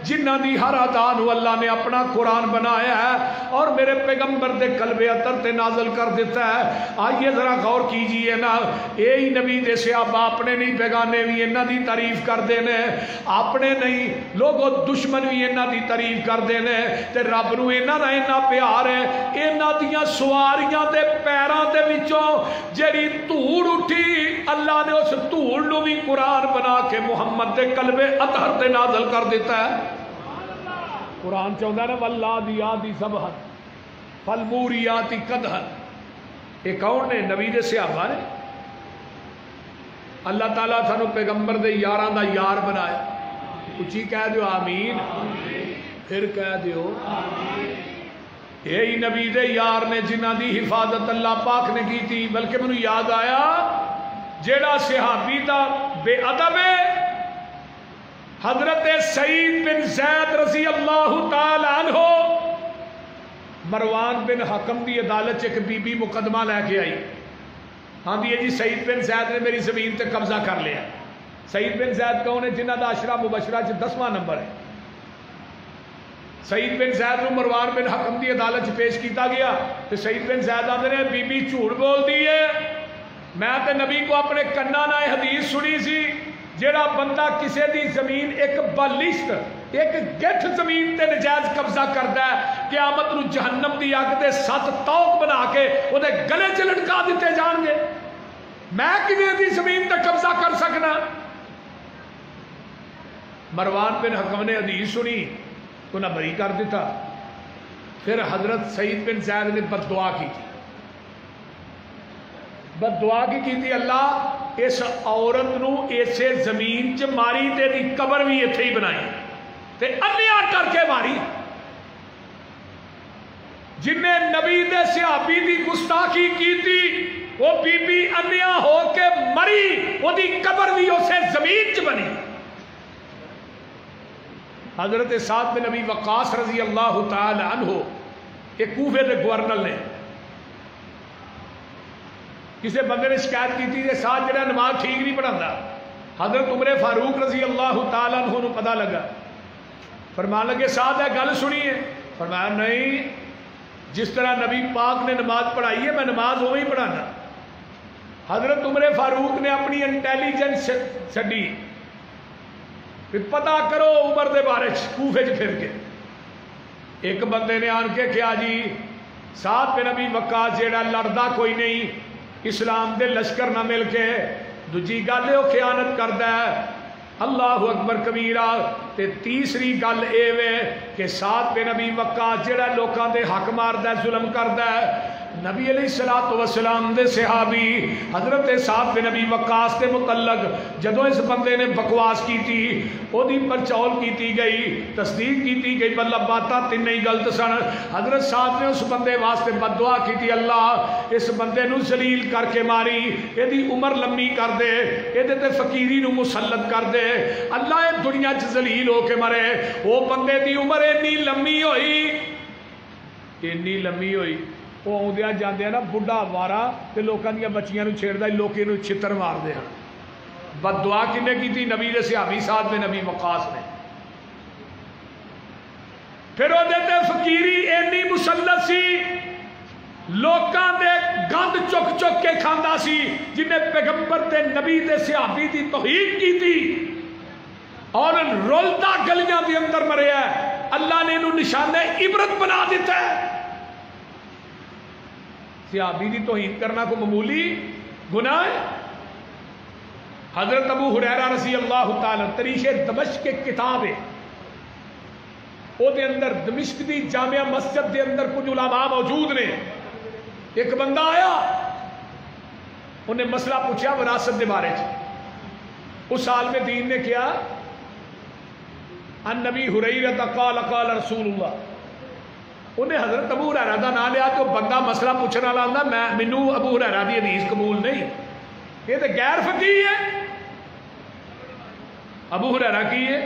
جنہ دی ہر ادا نو اللہ نے اپنا قرآن بنایا ہے اور میرے پیغمبر دے قلب اطہر تے نازل کر دیتا ہے. آئیے ذرا غور کیجئے نا, یہی نبی دے صحابہ اپنے نہیں بیگانے بھی انہاں دی تعریف کر دینے, اپنے نہیں لوگوں دشمن بھی انہاں دی تعریف کر دینے تے رب نو انہاں دا انہاں پیار ہے. انہاں دیاں سواریاں دے پیراں دے وچوں جڑی دھوڑ اٹھی اللہ نے اس دھوڑ نو بھی قرآن بنا کے محمد دے قلب اطہر تے نازل کر دیتا ہے. قرآن چاہتا ہے نا واللادیات ضبحا فالموریات قدحا. یہ کون نے؟ نبی دے صحابہ نے. اللہ تعالیٰ سانو پیغمبر دے یاراں دا یار بنایا. اچھی کہہ دیو آمین, پھر کہہ دیو یہی نبی دے یار نے جنہ دی حفاظت اللہ پاک نے کی تھی. بلکہ مجھے یاد آیا جیڑا صحابی دا بے ادب ہے حضرت سعید بن زید رضی اللہ تعالی عنہ مروان بن حکم دی عدالت ایک بی بی مقدمہ لے کے آئی. ہاں جی سعید بن زید نے میری زمین تے قبضہ کر لیا. سعید بن زید کون ہے؟ جنہ دا عشرہ مبشرہ 10واں نمبر ہے. سعید بن زید نو مروان بن حکم دی عدالت پیش کیتا گیا تو سعید بن زید آدھے نے بی بی جھوٹ بول دی ہے, میں تے نبی کو اپنے کناں نال حدیث سنی سی جیڑا بندہ کسے دی زمین ایک بالشت ایک گٹھ زمین تے نجائز قبضہ کردا ہے قیامت نو جہنم دی اگ دے 7 توق بنا کے او دے گلے چ لٹکا دیتے جان گے. میں کیویں دی زمین تے قبضہ کر سکنا؟ مروان بن حکم نے حدیث سنی تو نہ بری کر دیتا. پھر حضرت سعید بن زید نے بد دعا کی تھی. بد دعا کی تھی اللہ اس عورت نو ایسے زمین چ ماری تے دی قبر بھی ایتھے ہی بنائی تے انیا کر کے ماری. جن نے نبی دے صحابی دی گستاخی کی تھی وہ بی بی انیا ہو کے مری, وہ دی قبر بھی اسے زمین چ بنی. حضرت سعد بن نبی وقاص رضی اللہ تعالی عنہ ایک کوفے دے گورنر نے کسی بندے نے شکایت کی تھی کہ سعد جڑا نماز ٹھیک نہیں پڑھاتا. حضرت عمر فاروق رضی اللہ تعالی عنہ نو پتہ لگا, فرمان لگے سعد ہے گل سنیے. فرمایا نہیں, جس طرح نبی پاک نے نماز پڑھائی ہے میں نماز وہی پڑھانا. حضرت عمر فاروق نے اپنی انٹیلیجنس چڈی, پھر پتا کرو عمر دے بارے کوفے چ پھر کے ایک بندے نے آن کے کیا جی سعد بن ابی وقاص جیڑا لڑدا کوئی نہیں اسلام دے لشکر نہ مل کے دوجی گل وہ خیانت کردا ہے اللہ اکبر کبیرہ تے تیسری گل اے وے کہ سعد بن ابی وقاص جیڑا لوکاں دے حق ماردا ہے ظلم کردا ہے نبی علیہ الصلوۃ والسلام دے صحابی حضرت سعد بن ابی وقاص دے متعلق جدوں اس بندے نے بکواس کیتی او دی پرچول کیتی گئی تصدیق کیتی گئی مطلب باتاں تینوں ہی غلط سن حضرت صاحب نے اس بندے واسطے بد دعا کیتی اللہ اس بندے نو ذلیل کر کے ماری اے دی عمر لمبی کر دے اے دے تے فقیری نو مسلط کر دے اللہ اے دنیا چ ذلیل ہو کے مرے او بندے دی عمر اتنی لمبی ہوئی وہ آدھے جانے نا بڑھا وارا تو لوگوں دیا بچیاں چھیڑتا لوگوں چھتر مارتے ہیں بد دعا کنے کی تھی نبی دے صحابی سعد بن ابی وقاص نے پھر وہ دیتے فقیری اینی مسلط سی لوکاں دے گند چک چک کے کھاندا سی جنہیں پیغمبر تے نبی دے صحابی دی توہین کی تھی اور رولتا گلیاں دے اندر مرے ہے اللہ نے انہوں نشانے عبرت بنا دیتا ہے صحابی دی توہین کرنا کو معمولی گناہ ہے حضرت ابو ہریرہ رضی اللہ تعالی تاریخ دمشق کے کتاب ہے او دے اندر دمشق دی جامعہ مسجد دے اندر کچھ علماء موجود نے ایک بندہ آیا انہیں مسئلہ پوچھا وراثت دے بارے اس سال میں دین نے کیا ان نبی ہریرہ قال قال رسول اللہ انہیں حضرت ابو ہریرہ دا نام لیا تو بندہ مسئلہ پوچھنا لاندہ مینوں ابو ہریرہ دی حدیث قبول نہیں یہ تو غیر فقیہ ہے ابو ہریرہ کی ہے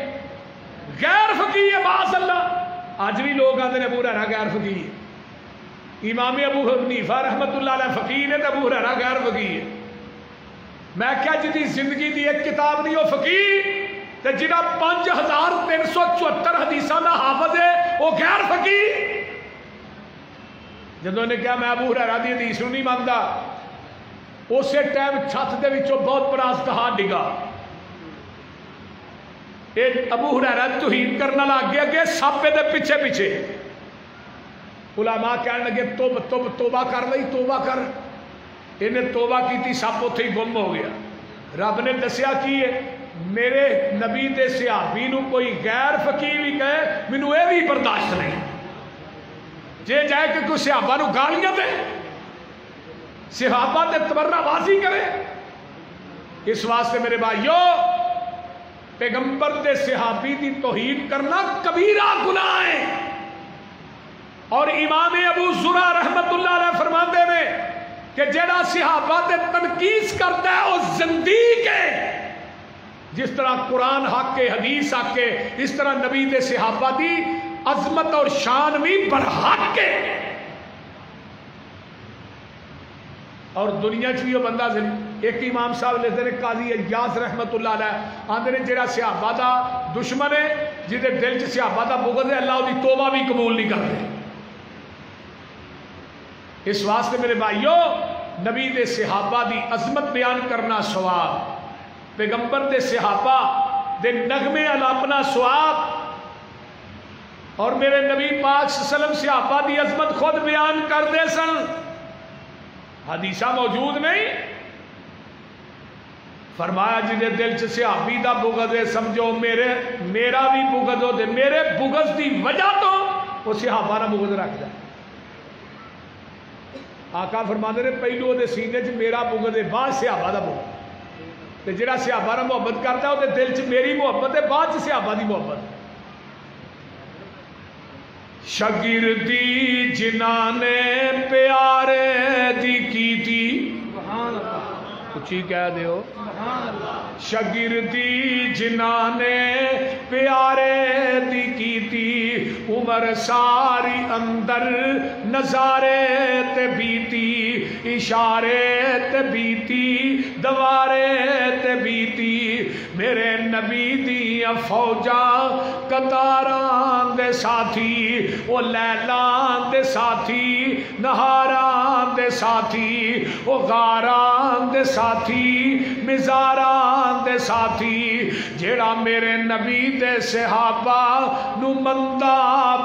غیر فقیہ ہے باذ اللہ آج بھی لوگ آتے ہیں ابو ہریرہ غیر فقیہ ہے امام ابو حنیفہ رحمت اللہ علیہ فقیہ نے تو ابو ہریرہ غیر فقیہ ہے میں کیا جدی زندگی دی ایک کتاب دی وہ فقیہ تے جنہ 5374 حدیثاں دا حافظ ہے وہ غیر فقیہ جدوں نے کہا میں ابو ہریرہ دی حدیث نہیں مانتا اسی ٹائم چھت دے وچوں بہت بڑا اژدہا ڈگا ابو ہریرہ توہین کرنا لگ گیا کہ سپ دے پیچھے پیچھے علماء کہنے لگے توبہ کر لئی توبہ کر انہیں توبہ کی تھی سپ اتھے ہی گم ہو گیا رب نے دسیا کی ہے میرے نبی دے صحابی نو کوئی غیر فقیہ بھی کہے مینوں اے بھی برداشت نہیں جے جائے کہ کوئی صحابہ نو گالیاں دے صحابہ تے تبرہ بازی کرے اس واسطے میرے بھائیو پیغمبر دے صحابی دی توہین کرنا کبیرہ گناہ ہے اور امام ابو زرع رحمت اللہ علیہ فرماندے میں کہ جیڑا صحابہ تے تنقید کرتا ہے وہ زندیق ہے جس طرح قرآن حق کے حدیث حق کے اس طرح نبی دے صحابہ دی عظمت اور شان بھی برحق کے اور دنیا چ بھی وہ بندہ ایک امام صاحب لیتے ہیں قاضی ایاز رحمت اللہ علیہ آندے نے جڑا صحابہ دا دشمن ہے جہدے دل چ صحابہ دا بغض ہے اللہ دی توبہ بھی قبول نہیں کرتے اس واسطے میرے بھائیو نبی دے صحابہ دی عظمت بیان کرنا ثواب پیغمبر دے صحابہ دے نغمے الاپنا ثواب اور میرے نبی پاک صلی اللہ علیہ وسلم صحابہ دی عظمت خود بیان کر دے سن حدیثہ موجود نہیں فرمایا جنہیں دل چ صحابی دا بغض ہے سمجھو میرا بھی بغض ہو دے میرے بغض دی وجہ تو وہ صحابہ نہ بغض رکھ جائے آقا فرماندے نے پہلو دے سینے چ میرا بغض ہے بعد صحابہ دا بغض تے جڑا صحابہ نہ محبت کرتا ہے وہ دل چ میری محبت ہے بعد چ صحابہ دی محبت شاگردی جنہاں نے پیارے دی کی تھی کچھ کہہ دیو شاگردی جنہاں نے پیارے دی کی تھی عمر ساری اندر نظارے تے بیتی اشارے تے بیتی دوارے تے بیتی میرے نبی دیاں فوجاں قطاراں دے ساتھی وہ لیلان دے ساتھی نہاران دے ساتھی وہ غاران دے ساتھی مزاران دے ساتھی جیڑا میرے نبی دے صحابہ نو مندہ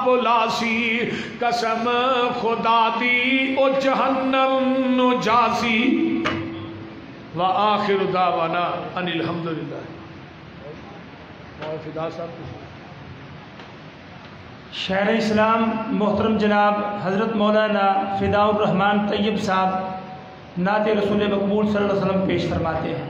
بلاسی قسم خدا دی او جہنم نو جاسی وآخر دعوانا ان الحمدللہ شاعر اسلام محترم جناب حضرت مولانا فداء الرحمان طیب صاحب نعت رسول مقبول صلی اللہ علیہ وسلم پیش فرماتے ہیں۔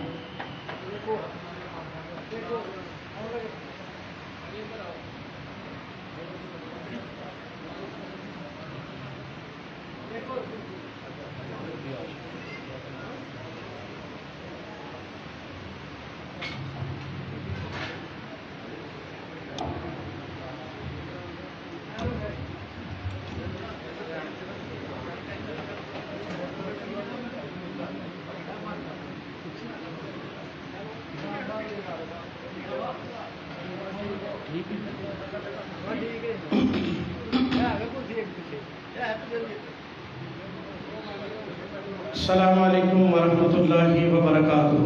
السلام علیکم ورحمۃ اللہ وبرکاتہ۔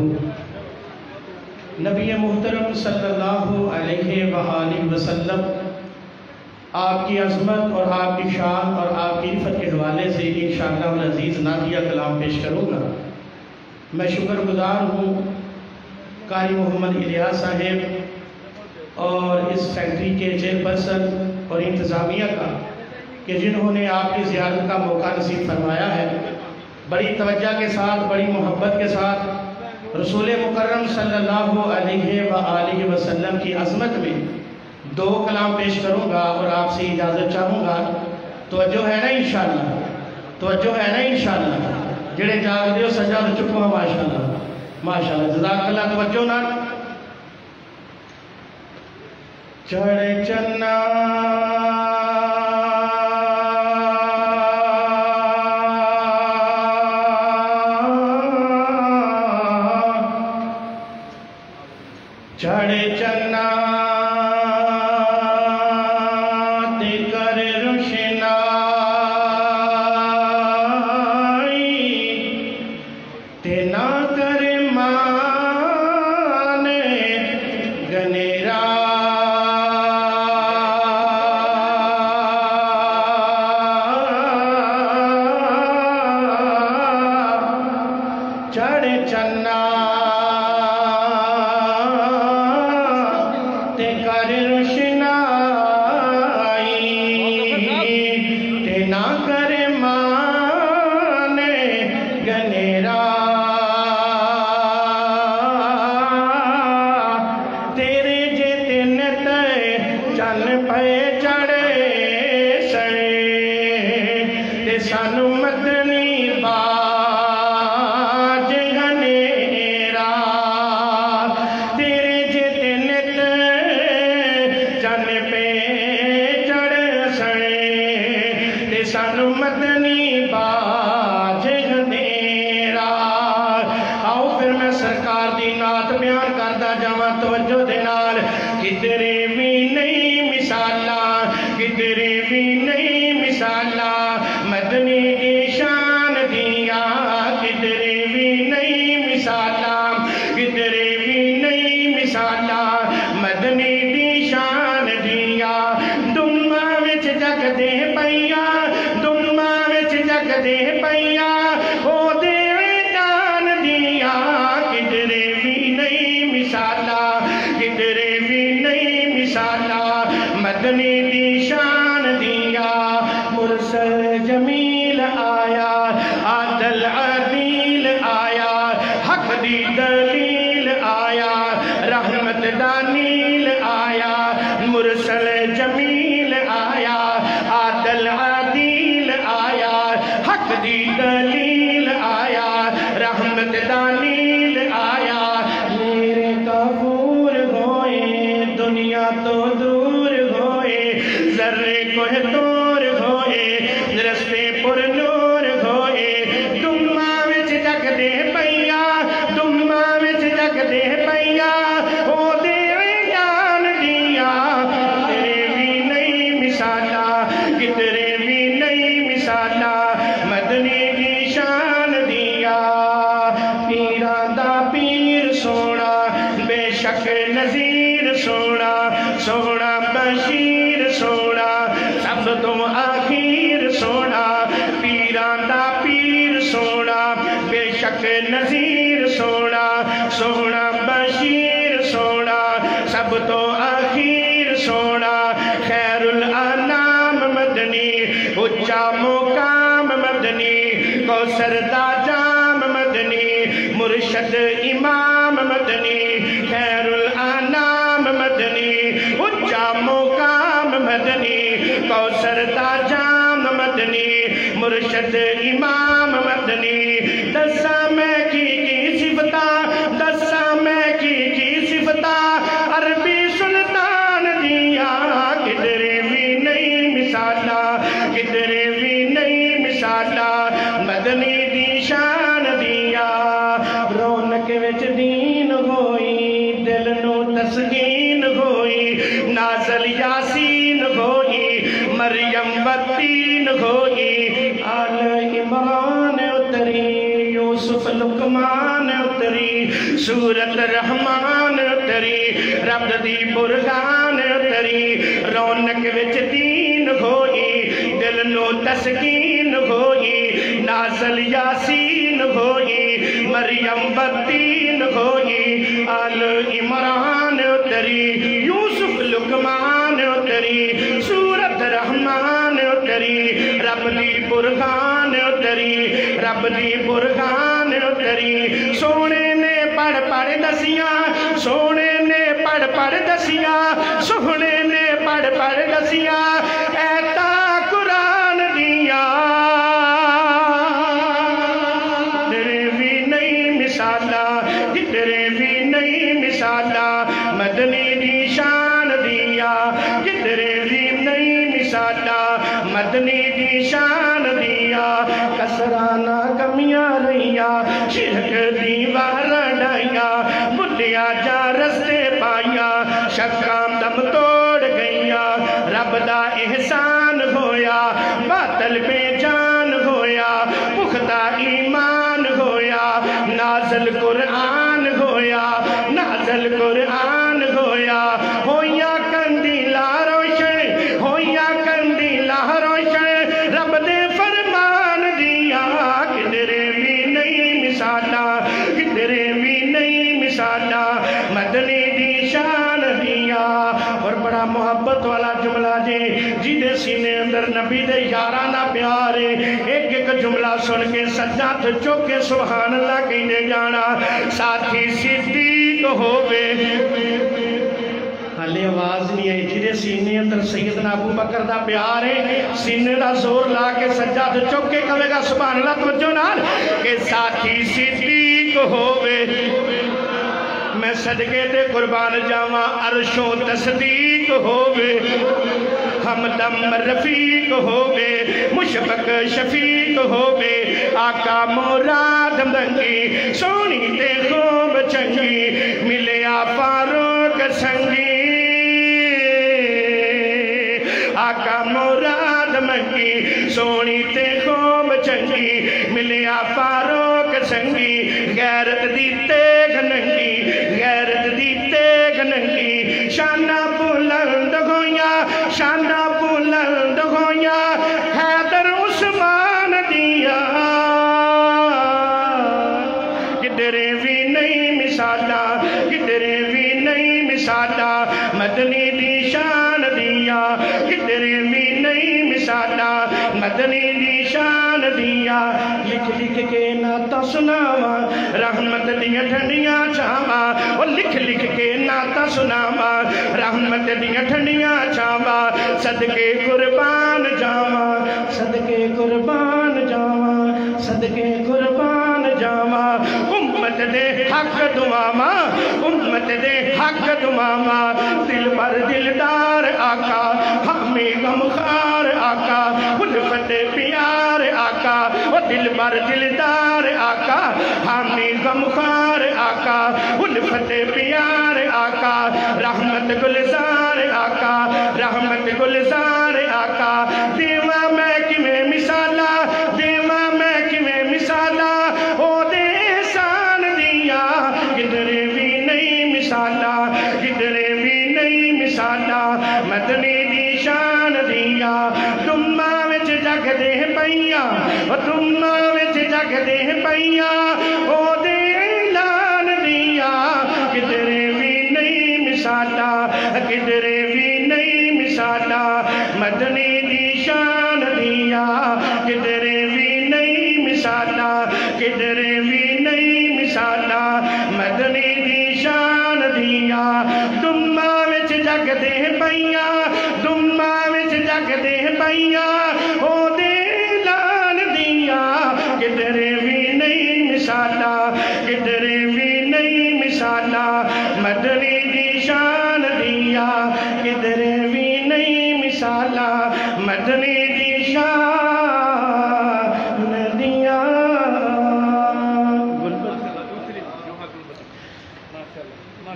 نبی محترم صلی اللہ علیہ وآلہ وسلم آپ کی عظمت اور آپ کی شان اور آپ کی عفت کے حوالے سے انشاءاللہ العزیز نعتیہ کلام پیش کروں گا۔ میں شکر گزار ہوں قاری محمد الیاس صاحب اور اس فیکٹری کے چیئرپرسن اور انتظامیہ کا کہ جنہوں نے آپ کی زیارت کا موقع نصیب فرمایا ہے۔ بڑی توجہ کے ساتھ، بڑی محبت کے ساتھ رسول مکرم صلی اللہ علیہ وآلہ وسلم کی عظمت میں دو کلام پیش کروں گا اور آپ سے اجازت چاہوں گا۔ توجہ ہے نا انشاءاللہ؟ توجہ ہے نا انشاءاللہ؟ جڑے جاگ دیو سجاد چکو ماشاءاللہ ماشاءاللہ جزاک اللہ۔ توجہ نا چڑھ چنا چڑھ چنا تے کر روشنائی تے نہ کر مان گنیرا چڑھ چنا کر روشنائی تے نہ کر مان گنیرا تیرے جے تین تے چن پے چڑھے سے تے سانو مدنی باج گنیرا تیرے جے تین چن پہ چڑھ سڑے تے سانو مدنی باج گھنیرا۔ آؤ پھر میں سرکار دی نعت بیان کردہ جاواں توجہ دے نال۔ کدھرے بھی نہیں مثالاں، کدھرے بھی نہیں مثالاں مدنی دی شان دیاں، کدھرے بھی نہیں مثالاں، کدھرے بھی نہیں مثالاں مدنی دی شان دیاں۔ دماں وچ جگ دے پئیاں، دماں وچ جگ دے پئیاں او دے دان دیاں، کدھرے بھی نہیں مثالاں، کدھرے بھی نہیں مثالاں مدنی دی شان دیاں۔ مرسل جمیل آیا، عادل عدیل آیا، حق دی دلیل آیا، رحمت دانیل آیا۔ مرسل جمیل آیا، عادل عدیل آیا، حق دی دلیل آیا، رحمت دانیل آیا۔ میرے کافور ہوئے دنیا تو دور ہوئے، ذرے کوہ دور ہوئے، رستے پر نور ہوئے۔ دماں وچ جگ دے پئیاں، دماں وچ جگ دے پئیاں او دے جان دیاں، کدھرے بھی نہیں مثالاں، کدھرے بھی نہیں مثالاں مدنی دی شک نظیر سونا سونا بشیر سونا سب تو آخیر سونا پیران دا پیر سونا بے شک نظیر سونا سونا بشیر سونا سب تو آخیر سونا خیر الانام مدنی اچا مقام مدنی کوثر دا جام مدنی مرشد امام مدنی خیر الانام مدنی اچا مقام مدنی کوثر دا جام مدنی مرشد امام مدنی دسا میں کی صفتا دسا میں کی صفتا عربی سلطان دیا کدھر بھی نہیں مثالا کدھر بھی نہیں مثالا مدنی دی شان دیا رونق وچ دین ہوئی دل نو تسکین ہوئی نازل یاسین ہوئی مریم بطین ہوئی آل عمران اتری یوسف لقمان اتری سورت رحمان اتری رب دی برہان اتری رونق وچ دین ہوئی دل نو تسکین ہوئی نازل یاسین ہوئی مریم بطین ہوئی آل عمران اتری یوسف لقمان اتری سورت رحمان اتری رب دی برہان اتری رب دی برہان اتری سونے نے پڑھ دسیاں سونے نے پڑھ دسیاں سونے نے پڑھ دسیاں ایتا قرآن دیا تیرے بھی نہیں مثالا تیرے بھی نہیں مثالا مدنی دی شان دیا تیرے بھی نہیں مثالا مدنی دی شان دیا کسرانا کمیاں رہیا شرک دیوار ڈائیا بلیا جا رستے پائیا شکام دم توڑ گئیا رب دا احسان ہویا باطل بے جان ہویا پختہ ایمان ہویا نازل قرآن ہویا نازل قرآن ہویا ہویا کندیلا روشن ہویا کندیلا روشن رب دے فرمان دیا کدھرے بھی نہیں مثالا کدھرے بھی نہیں مثالا مدنی دی شان دیا اور بڑا محبت والا جملہ جی دے سینے اندر نبی دے یارانہ پیارے ایک ایک جملہ سن کے سجاد چوکے سبحان اللہ کہنے جانا ساتھی صدیق ہوئے حالے آواز نہیں ہے جیدے سینے اندر سیدنا ابو بکر دا پیار ہے سینے دا زور لا کے سجاد چوکے کہے گا سبحان اللہ توجہ نال کہ ساتھی صدیق ہوئے میں صدقے تے قربان جاواں عرش و تصدیق ہوئے ہمدم رفیق ہوئے مشفق شفیق ہوئے آقا مراد منگی سونی تے خوب چنگی ملیا فاروق سنگی آقا مراد منگی سونی تے خوب چنگی ملیا فاروق سنگی غیرت دی تیغ ننگی غیرت دی تیغ ننگی شانہ بلند ہویا شانہ بلند ہویا حیدر عثمان دیا کدھرے بھی نہیں مثالا کدھرے بھی نہیں مثالا مدنی دی شان دیا کدھرے بھی نہیں مثالا مدنی دی شان دیا لکھ لکھ کے ناتا سناوا رحمت دیا ٹھنڈیاں چھاوا اور لکھ لکھ کے ناتا سناوا رحمت دیا ٹھنڈیاں چھاوا صدقے قربان جاوا صدقے قربان جاوا صدقے قربان جاوا امت دے حق دعاوا امت دے حق دعاوا دل بر دلدار آقا ہمیں غمخوار آقا الفت پیار آقا وہ دل بر دلدار آقا ہمیں غمخوار آقا الفت پیار آقا رحمت گلزار آقا رحمت گلزار آقا دیوا میں کمیں مثالا دیوا میں کمیں مثالا او دے احسان دیا کدھرے بھی نہیں مثالا مدنی دی شان دیاں تماں وچ جگدے پیاں تماں وچ جگدے پیاں او دے اعلان دیاں کدرے بھی نہیں مثالا کدرے بھی نہیں مثالا مدنی دی شان دیاں کدرے بھی نہیں مثالا کدرے بھی نہیں مثالا مدنی دی شان دیاں تماں وچ جگدے پیاں تماں وچ جگدے پیاں او دے اعلان دیاں کدرے بھی نہیں مثالا کدرے بھی نہیں مثالا مدنی دی شان دیاں کدرے بھی نہیں مثالا مدنی دی شان دیاں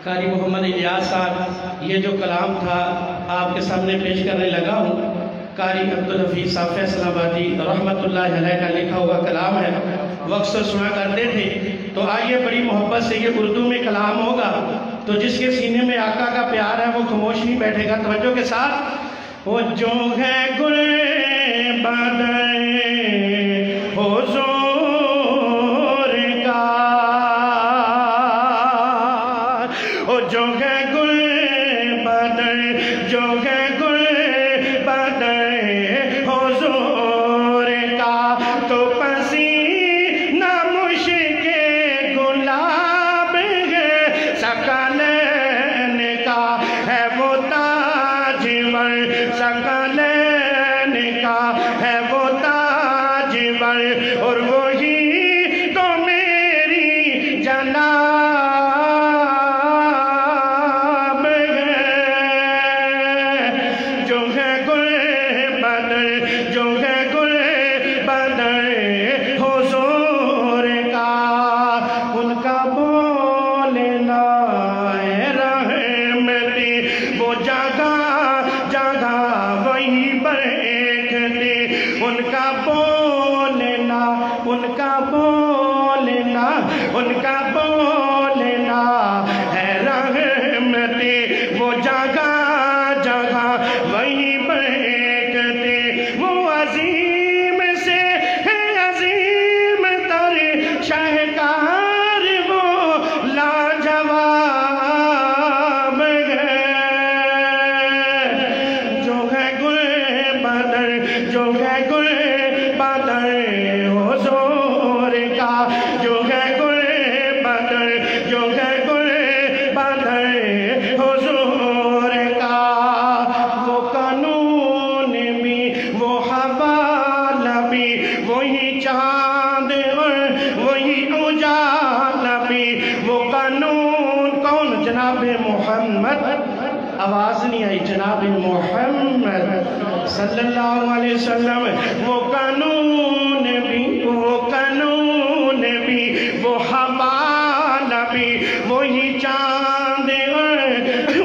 قاری محمد الیاس صاحب یہ جو کلام تھا آپ کے سامنے پیش کرنے لگا ہوں قاری عبدالحفیظ صاحب فیصل آبادی رحمت اللہ علیہ کا لکھا ہوا کلام ہے وہ اکثر سنا کرتے تھے تو آئیے بڑی محبت سے یہ اردو میں کلام ہوگا تو جس کے سینے میں آقا کا پیار ہے وہ خاموش نہیں بیٹھے گا توجہ کے ساتھ وہ جو ہے گل بدر حضور کا وہ جو ہے گل بدر جو ہے گل بدر حضور کا تو پسینہ مشک گلاب ہے ثقلین کا ہے وہ تاجور ثقلین کا ہے وہ تاجور اور وہی تو میری جناب ہے جو ہے گل بدر جو ہے گل بدر حضور کا ان کا بولنا ہے رحمتی وہ جگہ جگہ وہی بیٹھتے ان کا بولنا ان کا بولنا ان کا بولنا ہے رحمتی وہ جگہ جگہ وہی بیٹھتے وہ عظیم سے ہے عظیم تر شاہکار وہ لاجواب ہے جو ہے گل بدر جو ہے گل بدر حضور کا جو ہے گل بدر جو ہے گل بدر حضور کا وہ قانون بھی وہ حوالہ بھی وہی چاند اور وہی اجالا بھی وہ قانون کون جناب محمد آواز نہیں آئی جناب محمد صلی اللہ علیہ وسلم وہ قانون بھی وہ حوالہ بھی وہی چاند اور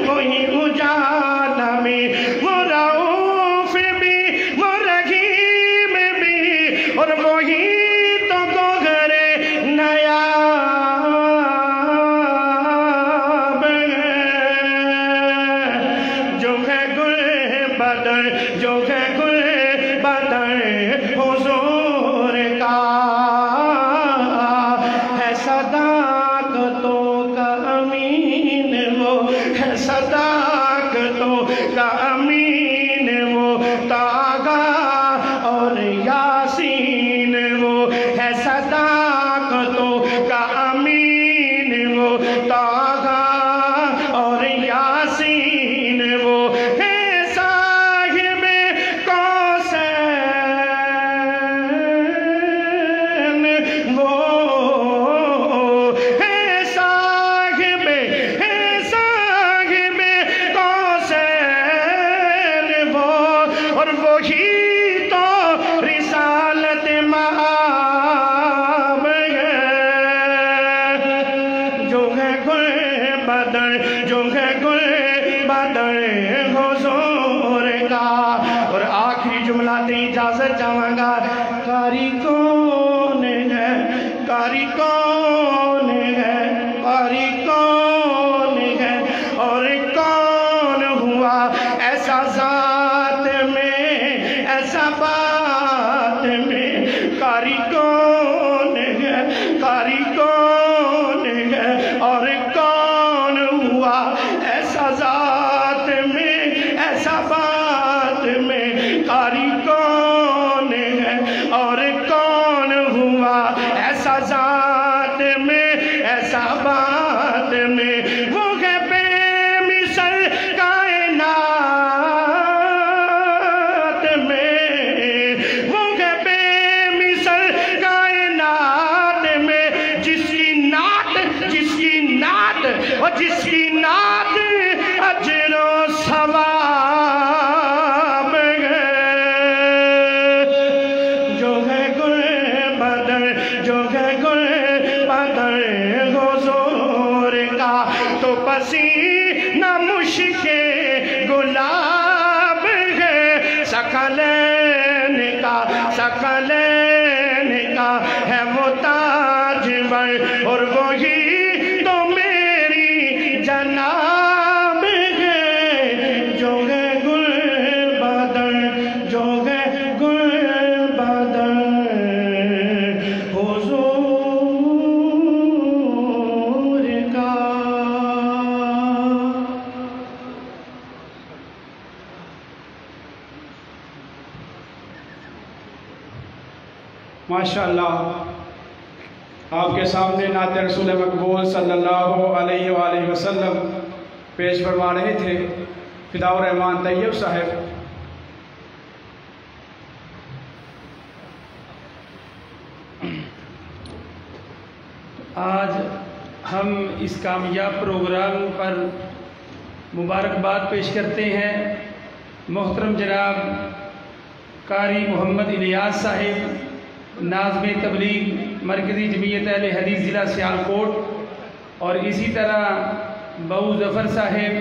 وہی اجالا بھی وہ رؤوف بھی وہ رحیم بھی اور وہی تو گوہر نیاب ہے جو ہے گل بدر جو ہے گل بدر حضور کا ہے صداقتوں کا امین وہ ہے صداقتوں کا امین وہ تاغا اور یاسین وہ ہے صداقتوں کا امین وہ تاغا اور یاسین وہ ہے صاحب کوثر وہ ہے صاحب کوثر وہ اور وہی تو رسالت مآب ہے جو ہے گل بدر جو ہے گل بدر حضور کا اور آخری جملہ دے اجازت چاہوں گا قاری کون ہے قاری کون ہے قاری کون ہے اور کون ہوا ایسا اور جس کی نعت اجر و ثواب ہے، جو ہے گل بدر، جو ہے گل بدر حضور کا، تو پسینہ مشک گلاب ہے، ثقلین کا ہے وہ تاج بر، اور وہی تو میری جناب ہے، جو ہے گل بدر، جو ہے گل بدر حضور کا۔ ماشاءاللہ آپ کے سامنے نعت رسول مقبول صلی اللہ علیہ وآلہ وسلم پیش فرما رہے تھے فداء الرحمان طیب صاحب۔ آج ہم اس کامیاب پروگرام پر مبارکباد پیش کرتے ہیں محترم جناب قاری محمد الیاس صاحب، ناظم تبلیغ مرکزی جمعیت اہل حدیث ضلع سیالکوٹ، اور اسی طرح بہو ظفر صاحب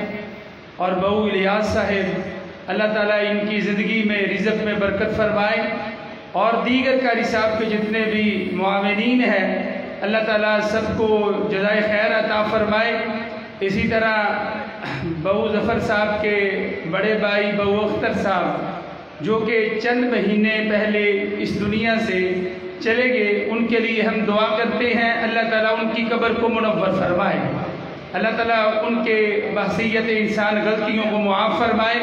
اور بہو الیاس صاحب، اللہ تعالیٰ ان کی زندگی میں رزق میں برکت فرمائے، اور دیگر قاری صاحب کے جتنے بھی معاونین ہیں اللہ تعالیٰ سب کو جزائے خیر عطا فرمائے۔ اسی طرح بہو ظفر صاحب کے بڑے بھائی بہو اختر صاحب جو کہ چند مہینے پہلے اس دنیا سے چلے گئے، ان کے لیے ہم دعا کرتے ہیں اللہ تعالیٰ ان کی قبر کو منور فرمائے، اللہ تعالیٰ ان کے بحثیت انسان غلطیوں کو معاف فرمائے،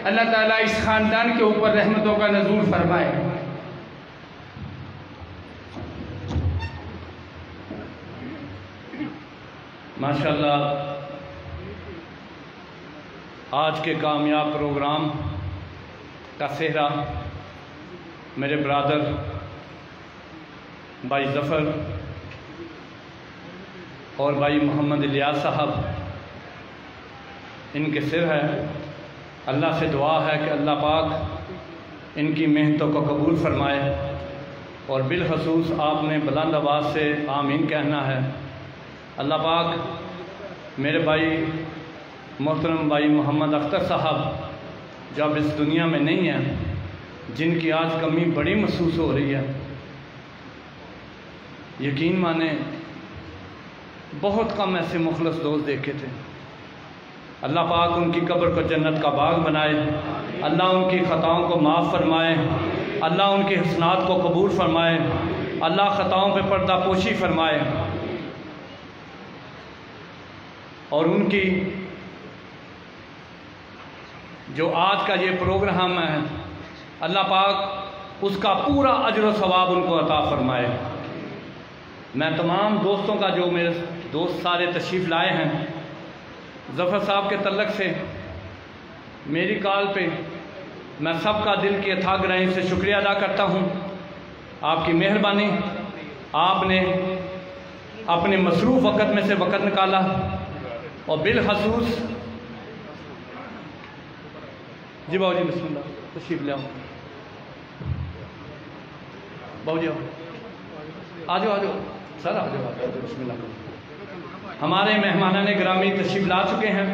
اللہ تعالیٰ اس خاندان کے اوپر رحمتوں کا نزول فرمائے۔ ماشاءاللہ آج کے کامیاب پروگرام کا سہرا میرے برادر بھائی ظفر اور بھائی محمد الیاس صاحب ان کے سر ہے۔ اللہ سے دعا ہے کہ اللہ پاک ان کی محنتوں کو قبول فرمائے، اور بالخصوص آپ نے بلند آواز سے آمین کہنا ہے۔ اللہ پاک میرے بھائی محترم بھائی محمد اختر صاحب جب اس دنیا میں نہیں ہیں، جن کی آج کمی بڑی محسوس ہو رہی ہے، یقین مانیں بہت کم ایسے مخلص دوست دیکھے تھے۔ اللہ پاک ان کی قبر کو جنت کا باغ بنائے، اللہ ان کی خطاؤں کو معاف فرمائے، اللہ ان کی حسنات کو قبول فرمائے، اللہ خطاؤں پہ پردہ پوشی فرمائے، اور ان کی جو آج کا یہ پروگرام ہے اللہ پاک اس کا پورا اجر و ثواب ان کو عطا فرمائے۔ میں تمام دوستوں کا جو میرے دوست سارے تشریف لائے ہیں، ظفر صاحب کے تعلق سے میری کال پہ میں سب کا دل کی اتھاہ گہرائی سے شکریہ ادا کرتا ہوں۔ آپ کی مہربانی، آپ نے اپنے مصروف وقت میں سے وقت نکالا، اور بالخصوص جی باؤ جی بسم اللہ تشریف لے آؤ، باؤ جی آ جاؤ سر، آ جاؤ بسم اللہ۔ ہمارے مہمانان گرامی تشریف لا چکے ہیں،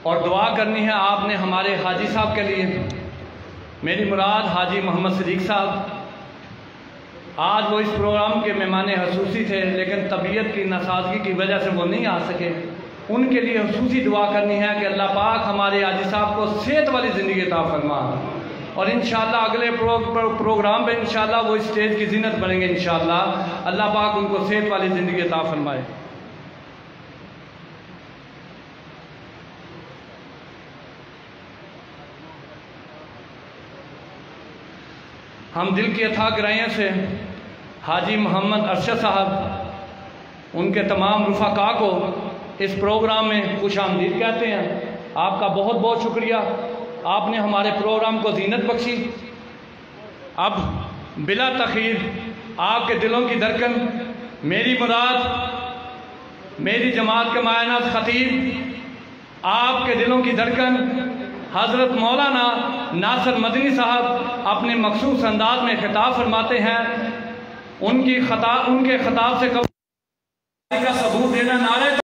اور دعا کرنی ہے آپ نے ہمارے حاجی صاحب کے لیے۔ میری مراد حاجی محمد صدیق صاحب، آج وہ اس پروگرام کے مہمان خصوصی تھے، لیکن طبیعت کی ناسازگی کی وجہ سے وہ نہیں آ سکے۔ ان کے لیے خصوصی دعا کرنی ہے کہ اللہ پاک ہمارے حاجی صاحب کو صحت والی زندگی عطا فرما، اور انشاءاللہ اگلے پروگرام پہ انشاءاللہ وہ اسٹیج کی زینت بنیں گے انشاءاللہ۔ اللہ پاک ان کو صحت والی زندگی عطا فرمائے۔ ہم دل کی اتھاہ گہرائیوں سے حاجی محمد ارشد صاحب ان کے تمام رفقاء کو اس پروگرام میں خوش آمدید کہتے ہیں۔ آپ کا بہت بہت شکریہ، آپ نے ہمارے پروگرام کو زینت بخشی۔ اب بلا تاخیر آپ کے دلوں کی دھڑکن، میری مراد میری جماعت کے مایہ خطیب، آپ کے دلوں کی دھڑکن حضرت مولانا ناصر مدنی صاحب اپنے مخصوص انداز میں خطاب فرماتے ہیں۔ ان کے خطاب سے کا ثبوت دینا نعرہ